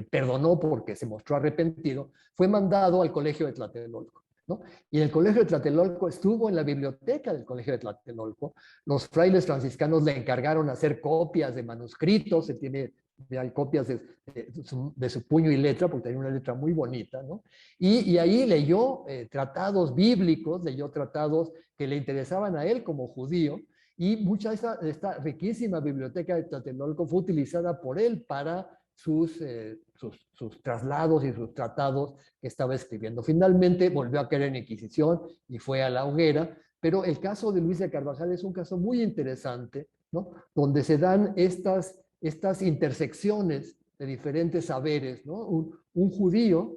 perdonó porque se mostró arrepentido, fue mandado al colegio de Tlatelolco, ¿no? Y el colegio de Tlatelolco estuvo en la biblioteca del colegio de Tlatelolco. Los frailes franciscanos le encargaron hacer copias de manuscritos, hay copias de su puño y letra, porque tenía una letra muy bonita, ¿no? Y ahí leyó tratados bíblicos, leyó tratados que le interesaban a él como judío, Y mucha de esta riquísima biblioteca de Tlatelolco fue utilizada por él para sus traslados y sus tratados que estaba escribiendo. Finalmente volvió a caer en Inquisición y fue a la hoguera, pero el caso de Luis de Carvajal es un caso muy interesante, ¿no? Donde se dan estas intersecciones de diferentes saberes, ¿no? Un judío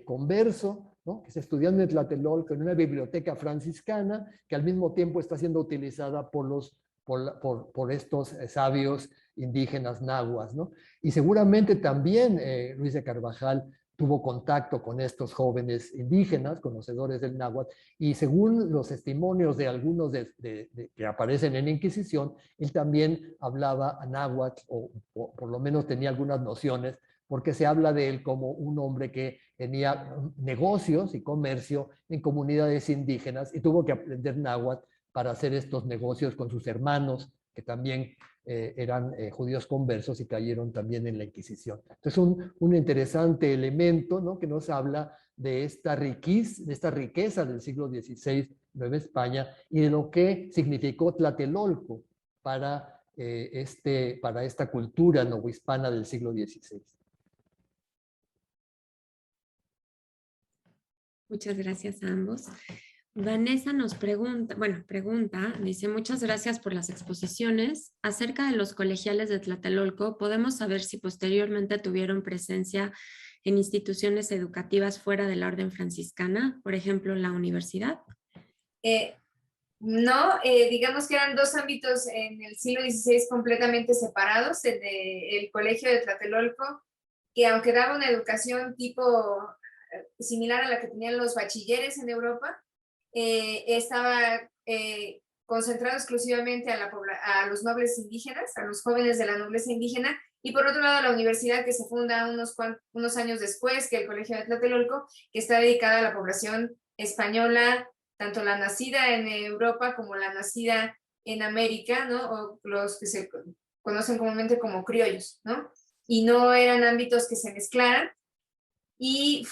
converso, ¿no? Que está estudiando en Tlatelolco en una biblioteca franciscana que al mismo tiempo está siendo utilizada por estos sabios indígenas nahuas, ¿no? Y seguramente también Luis de Carvajal tuvo contacto con estos jóvenes indígenas, conocedores del náhuatl, y según los testimonios de algunos que aparecen en Inquisición, él también hablaba náhuatl, o por lo menos tenía algunas nociones, porque se habla de él como un hombre que tenía negocios y comercio en comunidades indígenas y tuvo que aprender náhuatl para hacer estos negocios con sus hermanos, que también eran judíos conversos y cayeron también en la Inquisición. Entonces, un interesante elemento, ¿no? Que nos habla de esta riqueza del siglo XVI, Nueva España, y de lo que significó Tlatelolco para esta cultura novohispana del siglo XVI. Muchas gracias a ambos. Vanessa nos pregunta, dice, muchas gracias por las exposiciones. Acerca de los colegiales de Tlatelolco, ¿podemos saber si posteriormente tuvieron presencia en instituciones educativas fuera de la orden franciscana, por ejemplo, la universidad? No, digamos que eran dos ámbitos en el siglo XVI completamente separados, el colegio de Tlatelolco, que aunque daba una educación tipo similar a la que tenían los bachilleres en Europa, estaba concentrado exclusivamente a los nobles indígenas, a los jóvenes de la nobleza indígena, y por otro lado la universidad que se funda unos años después que el colegio de Tlatelolco, que está dedicada a la población española, tanto la nacida en Europa como la nacida en América, ¿no? O los que se conocen comúnmente como criollos, ¿no? Y no eran ámbitos que se mezclaran, y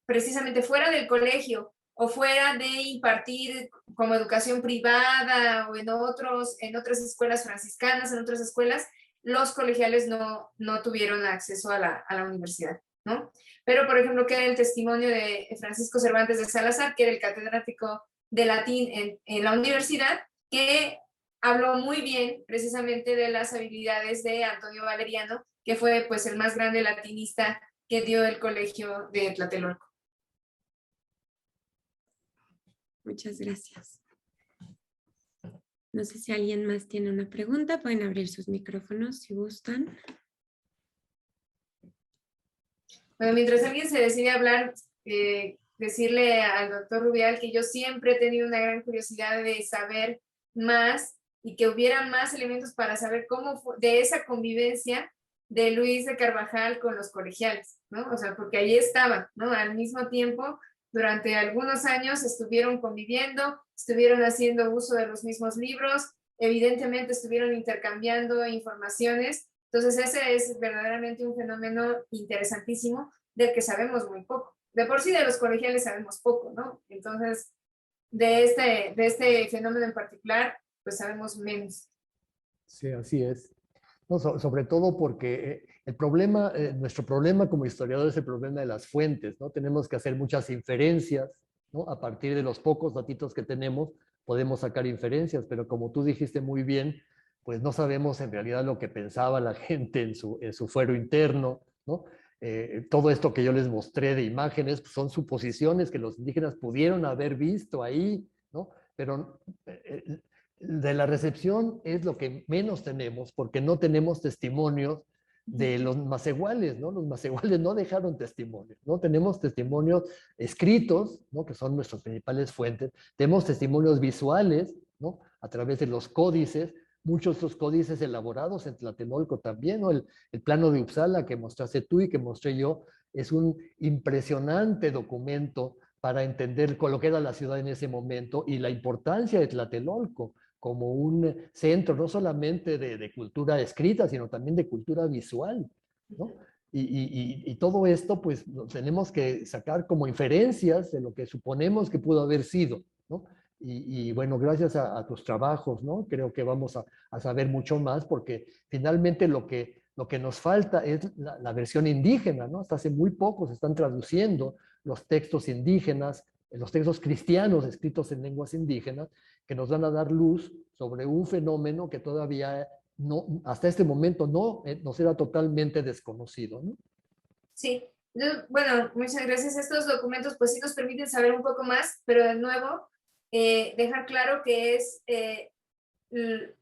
precisamente fuera del colegio o fuera de impartir como educación privada o en otras escuelas franciscanas, en otras escuelas, los colegiales no tuvieron acceso a la universidad, ¿no? Pero, por ejemplo, queda el testimonio de Francisco Cervantes de Salazar, que era el catedrático de latín en la universidad, que habló muy bien precisamente de las habilidades de Antonio Valeriano, que fue pues el más grande latinista que dio el colegio de Tlatelolco. Muchas gracias. No sé si alguien más tiene una pregunta. Pueden abrir sus micrófonos si gustan. Bueno, mientras alguien se decide hablar, decirle al doctor Rubial que yo siempre he tenido una gran curiosidad de saber más y que hubiera más elementos para saber cómo fue de esa convivencia de Luis de Carvajal con los colegiales, ¿no? O sea, porque allí estaban, ¿no? Al mismo tiempo, durante algunos años estuvieron conviviendo, estuvieron haciendo uso de los mismos libros, evidentemente estuvieron intercambiando informaciones. Entonces ese es verdaderamente un fenómeno interesantísimo del que sabemos muy poco. De por sí de los colegiales sabemos poco, ¿no? Entonces de este fenómeno en particular, pues sabemos menos. Sí, así es. No, sobre todo porque nuestro problema como historiador es el problema de las fuentes, ¿no? Tenemos que hacer muchas inferencias, ¿no? A partir de los pocos datitos que tenemos, podemos sacar inferencias, pero como tú dijiste muy bien, pues no sabemos en realidad lo que pensaba la gente en su fuero interno, ¿no? Todo esto que yo les mostré de imágenes pues son suposiciones que los indígenas pudieron haber visto ahí, ¿no? Pero de la recepción es lo que menos tenemos, porque no tenemos testimonios de los macehuales, ¿no? Los macehuales no dejaron testimonios, ¿no? Tenemos testimonios escritos, ¿no? Que son nuestras principales fuentes, tenemos testimonios visuales, ¿no? A través de los códices, muchos de estos códices elaborados en Tlatelolco también, ¿no? El plano de Uppsala que mostraste tú y que mostré yo, es un impresionante documento para entender lo que era la ciudad en ese momento y la importancia de Tlatelolco como un centro no solamente de cultura escrita, sino también de cultura visual, ¿no? Y todo esto, pues, tenemos que sacar como inferencias de lo que suponemos que pudo haber sido, ¿no? bueno, gracias a tus trabajos, ¿no? Creo que vamos a saber mucho más porque finalmente lo que nos falta es la versión indígena, ¿no? Hasta hace muy poco se están traduciendo los textos indígenas, los textos cristianos escritos en lenguas indígenas, que nos van a dar luz sobre un fenómeno que todavía no, hasta este momento no nos era totalmente desconocido, ¿no? Sí, bueno, muchas gracias. Estos documentos pues sí nos permiten saber un poco más, pero de nuevo dejar claro que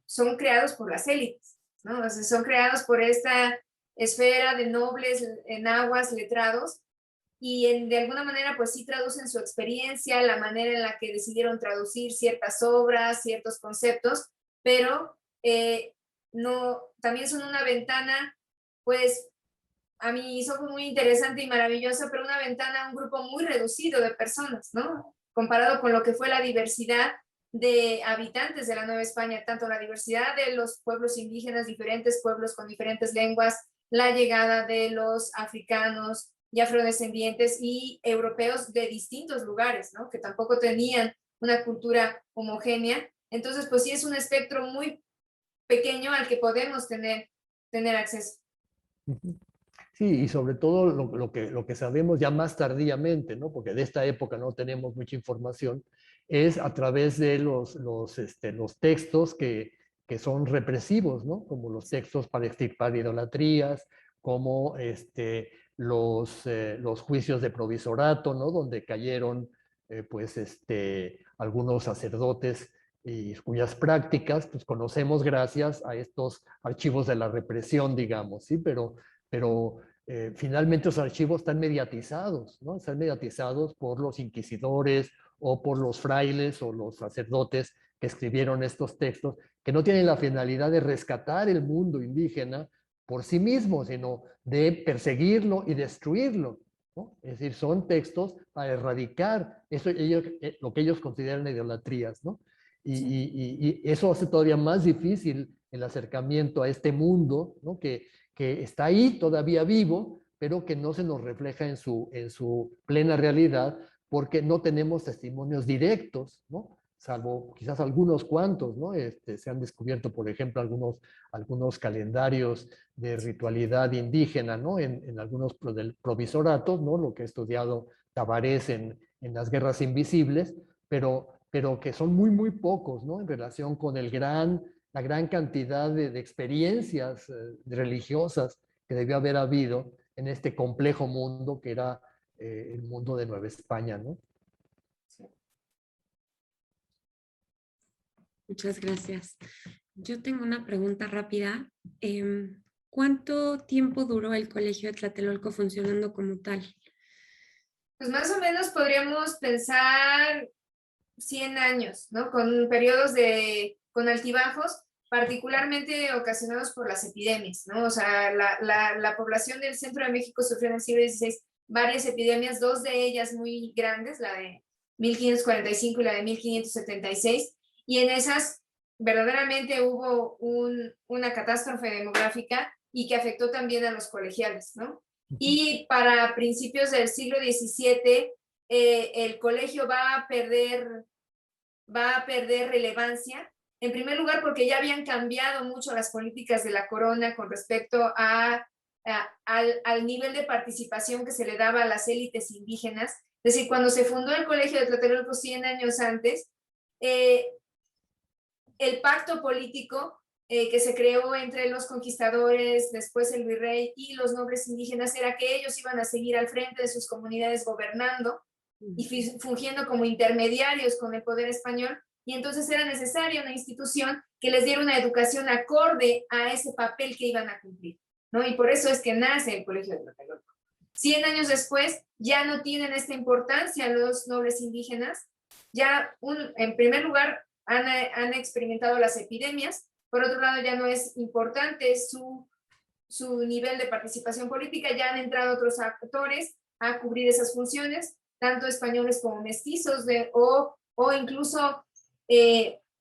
son creados por las élites, ¿no? O sea, son creados por esta esfera de nobles, enaguas, letrados, y de alguna manera pues sí traducen su experiencia, la manera en la que decidieron traducir ciertas obras, ciertos conceptos, pero no, también son una ventana pues a mis ojos muy interesante y maravillosa, pero una ventana a un grupo muy reducido de personas, ¿no? Comparado con lo que fue la diversidad de habitantes de la Nueva España, tanto la diversidad de los pueblos indígenas, diferentes pueblos con diferentes lenguas, la llegada de los africanos y afrodescendientes y europeos de distintos lugares, ¿no? Que tampoco tenían una cultura homogénea. Entonces, pues sí es un espectro muy pequeño al que podemos tener acceso. Sí, y sobre todo lo que sabemos ya más tardíamente, ¿no? Porque de esta época no tenemos mucha información, es a través de los textos que son represivos, ¿no? Como los textos para extirpar idolatrías, como los juicios de provisorato, ¿no? Donde cayeron algunos sacerdotes y cuyas prácticas pues conocemos gracias a estos archivos de la represión, digamos, ¿sí? Pero finalmente los archivos están mediatizados, ¿no? Están mediatizados por los inquisidores o por los frailes o los sacerdotes que escribieron estos textos, que no tienen la finalidad de rescatar el mundo indígena por sí mismo, sino de perseguirlo y destruirlo, ¿no? Es decir, son textos para erradicar lo que ellos consideran idolatrías, ¿no? Y eso hace todavía más difícil el acercamiento a este mundo, ¿no? Que está ahí todavía vivo, pero que no se nos refleja en su plena realidad porque no tenemos testimonios directos, ¿no? Salvo quizás algunos cuantos, ¿no? Se han descubierto, por ejemplo, algunos calendarios de ritualidad indígena, ¿no? En algunos provisoratos, ¿no? Lo que ha estudiado Tavares en las guerras invisibles, pero que son muy, muy pocos, ¿no? En relación con la gran cantidad de experiencias religiosas que debió haber habido en este complejo mundo que era el mundo de Nueva España, ¿no? Muchas gracias. Yo tengo una pregunta rápida. ¿Cuánto tiempo duró el Colegio de Tlatelolco funcionando como tal? Pues más o menos podríamos pensar 100 años, ¿no? Con periodos con altibajos, particularmente ocasionados por las epidemias, ¿no? O sea, la población del centro de México sufrió en el siglo XVI varias epidemias, dos de ellas muy grandes, la de 1545 y la de 1576, y en esas verdaderamente hubo una catástrofe demográfica y que afectó también a los colegiales, ¿no? Y para principios del siglo XVII, el colegio va a perder relevancia, en primer lugar porque ya habían cambiado mucho las políticas de la corona con respecto al nivel de participación que se le daba a las élites indígenas. Es decir, cuando se fundó el Colegio de Tlatelolco 100 años antes, el pacto político que se creó entre los conquistadores, después el virrey y los nobles indígenas era que ellos iban a seguir al frente de sus comunidades gobernando y fungiendo como intermediarios con el poder español, y entonces era necesaria una institución que les diera una educación acorde a ese papel que iban a cumplir, ¿no? Y por eso es que nace el Colegio de Tlatelolco. 100 años después ya no tienen esta importancia los nobles indígenas, ya en primer lugar han experimentado las epidemias, por otro lado ya no es importante su nivel de participación política, ya han entrado otros actores a cubrir esas funciones, tanto españoles como mestizos o incluso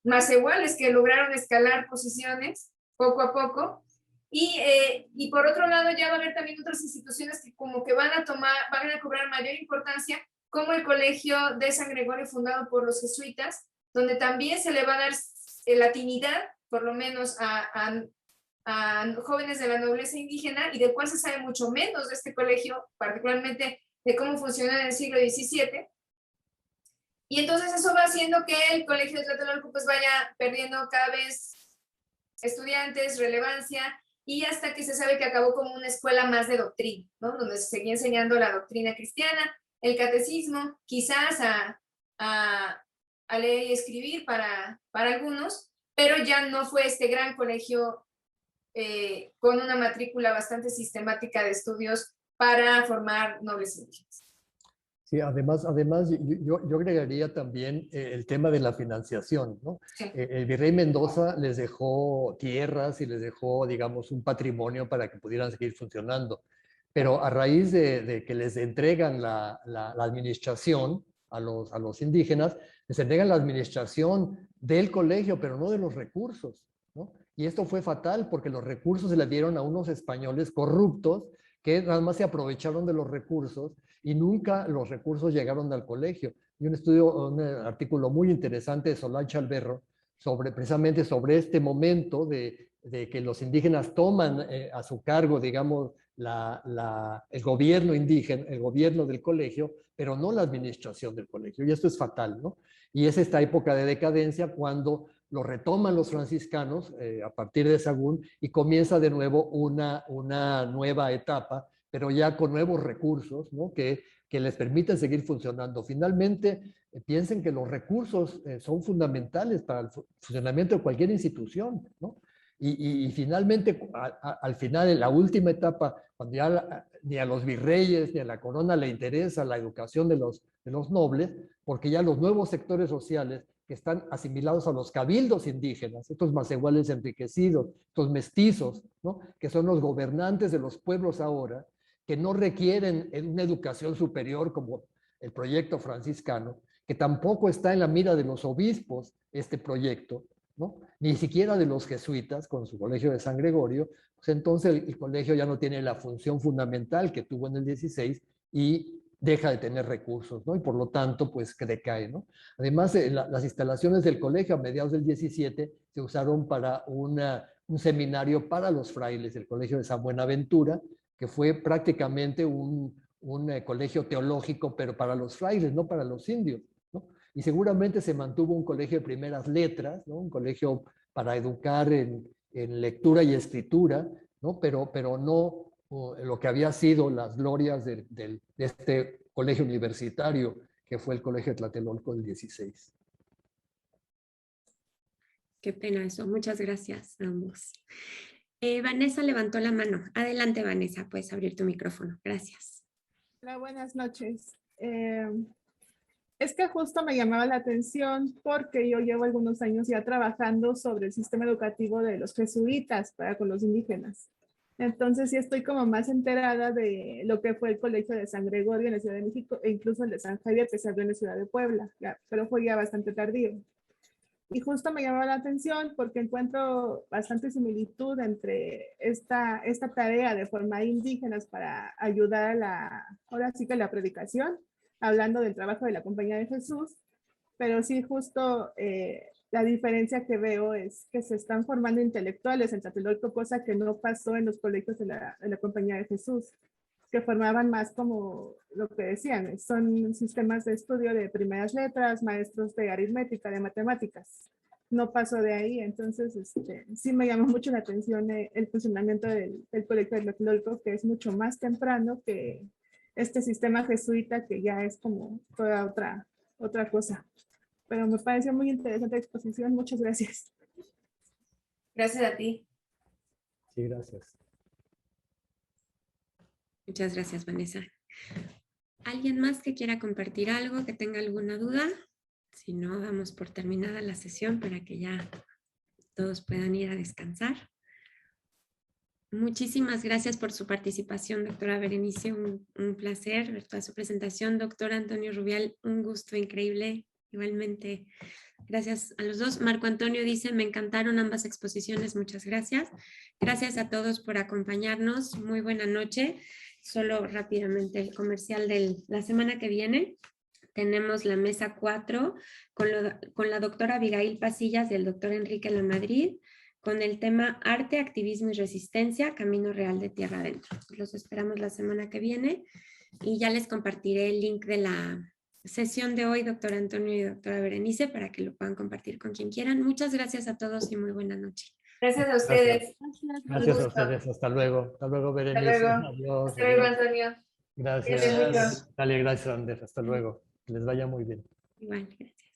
macehuales que lograron escalar posiciones poco a poco. Y por otro lado ya va a haber también otras instituciones que como que van a cobrar mayor importancia, como el Colegio de San Gregorio fundado por los jesuitas, donde también se le va a dar latinidad, por lo menos a jóvenes de la nobleza indígena, y del cual se sabe mucho menos de este colegio, particularmente de cómo funcionó en el siglo XVII. Y entonces eso va haciendo que el colegio de Tlatelolco pues vaya perdiendo cada vez estudiantes, relevancia, y hasta que se sabe que acabó como una escuela más de doctrina, ¿no? Donde se seguía enseñando la doctrina cristiana, el catecismo, quizás a leer y escribir para algunos, pero ya no fue este gran colegio con una matrícula bastante sistemática de estudios para formar nobles indígenas. Sí, además yo agregaría también el tema de la financiación, ¿no? Sí. El virrey Mendoza les dejó tierras y les dejó, digamos, un patrimonio para que pudieran seguir funcionando. Pero a raíz de que les entregan la administración a los indígenas, les entregan la administración del colegio, pero no de los recursos, ¿no? Y esto fue fatal porque los recursos se le dieron a unos españoles corruptos que nada más se aprovecharon de los recursos y nunca los recursos llegaron al colegio. Y un artículo muy interesante de Solange Alberro precisamente sobre este momento de que los indígenas toman a su cargo, digamos, el gobierno indígena, el gobierno del colegio, pero no la administración del colegio. Y esto es fatal, ¿no? Y es esta época de decadencia cuando lo retoman los franciscanos a partir de Sahagún y comienza de nuevo una nueva etapa, pero ya con nuevos recursos, ¿no? que les permiten seguir funcionando. Finalmente, piensen que los recursos son fundamentales para el funcionamiento de cualquier institución, ¿no? Y finalmente, al final, en la última etapa, cuando ya ni a los virreyes ni a la corona le interesa la educación de los nobles, porque ya los nuevos sectores sociales que están asimilados a los cabildos indígenas, estos macehuales enriquecidos, estos mestizos, ¿no? Que son los gobernantes de los pueblos ahora, que no requieren una educación superior como el proyecto franciscano, que tampoco está en la mira de los obispos este proyecto, ¿no? Ni siquiera de los jesuitas con su colegio de San Gregorio, pues entonces el colegio ya no tiene la función fundamental que tuvo en el 16 y deja de tener recursos, ¿no? Y por lo tanto, pues que decae, ¿no? Además, las instalaciones del colegio a mediados del 17 se usaron para un seminario para los frailes, el colegio de San Buenaventura, que fue prácticamente un colegio teológico, pero para los frailes, no para los indios, ¿no? Y seguramente se mantuvo un colegio de primeras letras, ¿no? Un colegio para educar en lectura y escritura, ¿no? Pero no lo que había sido las glorias de este colegio universitario, que fue el Colegio de Tlatelolco del 16. Qué pena eso. Muchas gracias a ambos. Vanessa levantó la mano. Adelante, Vanessa, puedes abrir tu micrófono. Gracias. Hola, buenas noches. Es que justo me llamaba la atención porque yo llevo algunos años ya trabajando sobre el sistema educativo de los jesuitas para con los indígenas. Entonces sí estoy como más enterada de lo que fue el Colegio de San Gregorio en la Ciudad de México e incluso el de San Javier, que se abrió en la Ciudad de Puebla, ya, pero fue ya bastante tardío. Y justo me llamaba la atención porque encuentro bastante similitud entre esta tarea de formar indígenas para ayudar ahora sí que la predicación, hablando del trabajo de la Compañía de Jesús, pero sí justo la diferencia que veo es que se están formando intelectuales en Tlatelolco, cosa que no pasó en los colegios de la Compañía de Jesús, que formaban más como lo que decían, son sistemas de estudio de primeras letras, maestros de aritmética, de matemáticas. No pasó de ahí, entonces sí me llama mucho la atención el funcionamiento del colegio de Tlatelolco, que es mucho más temprano que este sistema jesuita, que ya es como toda otra cosa. Pero me pareció muy interesante la exposición. Muchas gracias. Gracias a ti. Sí, gracias. Muchas gracias, Vanessa. ¿Alguien más que quiera compartir algo, que tenga alguna duda? Si no, damos por terminada la sesión para que ya todos puedan ir a descansar. Muchísimas gracias por su participación, doctora Berenice. Un placer ver toda su presentación. Doctor Antonio Rubial, un gusto increíble. Igualmente, gracias a los dos. Marco Antonio dice, me encantaron ambas exposiciones. Muchas gracias. Gracias a todos por acompañarnos. Muy buena noche. Solo rápidamente el comercial de la semana que viene. tenemos la mesa 4 con la doctora Abigail Pasillas y el doctor Enrique Lamadrid, con el tema Arte, Activismo y Resistencia, Camino Real de Tierra Adentro. Los esperamos la semana que viene y ya les compartiré el link de la sesión de hoy, doctor Antonio y doctora Berenice, para que lo puedan compartir con quien quieran. Muchas gracias a todos y muy buena noche. Gracias a ustedes. Gracias a gusto. ustedes. Hasta luego. Hasta luego, Hasta Berenice. luego. Adiós. Hasta luego, Adiós. Antonio. Cuídate mucho. Gracias. Dale, gracias, Andrés. Hasta luego. Que les vaya muy bien. Igual, gracias.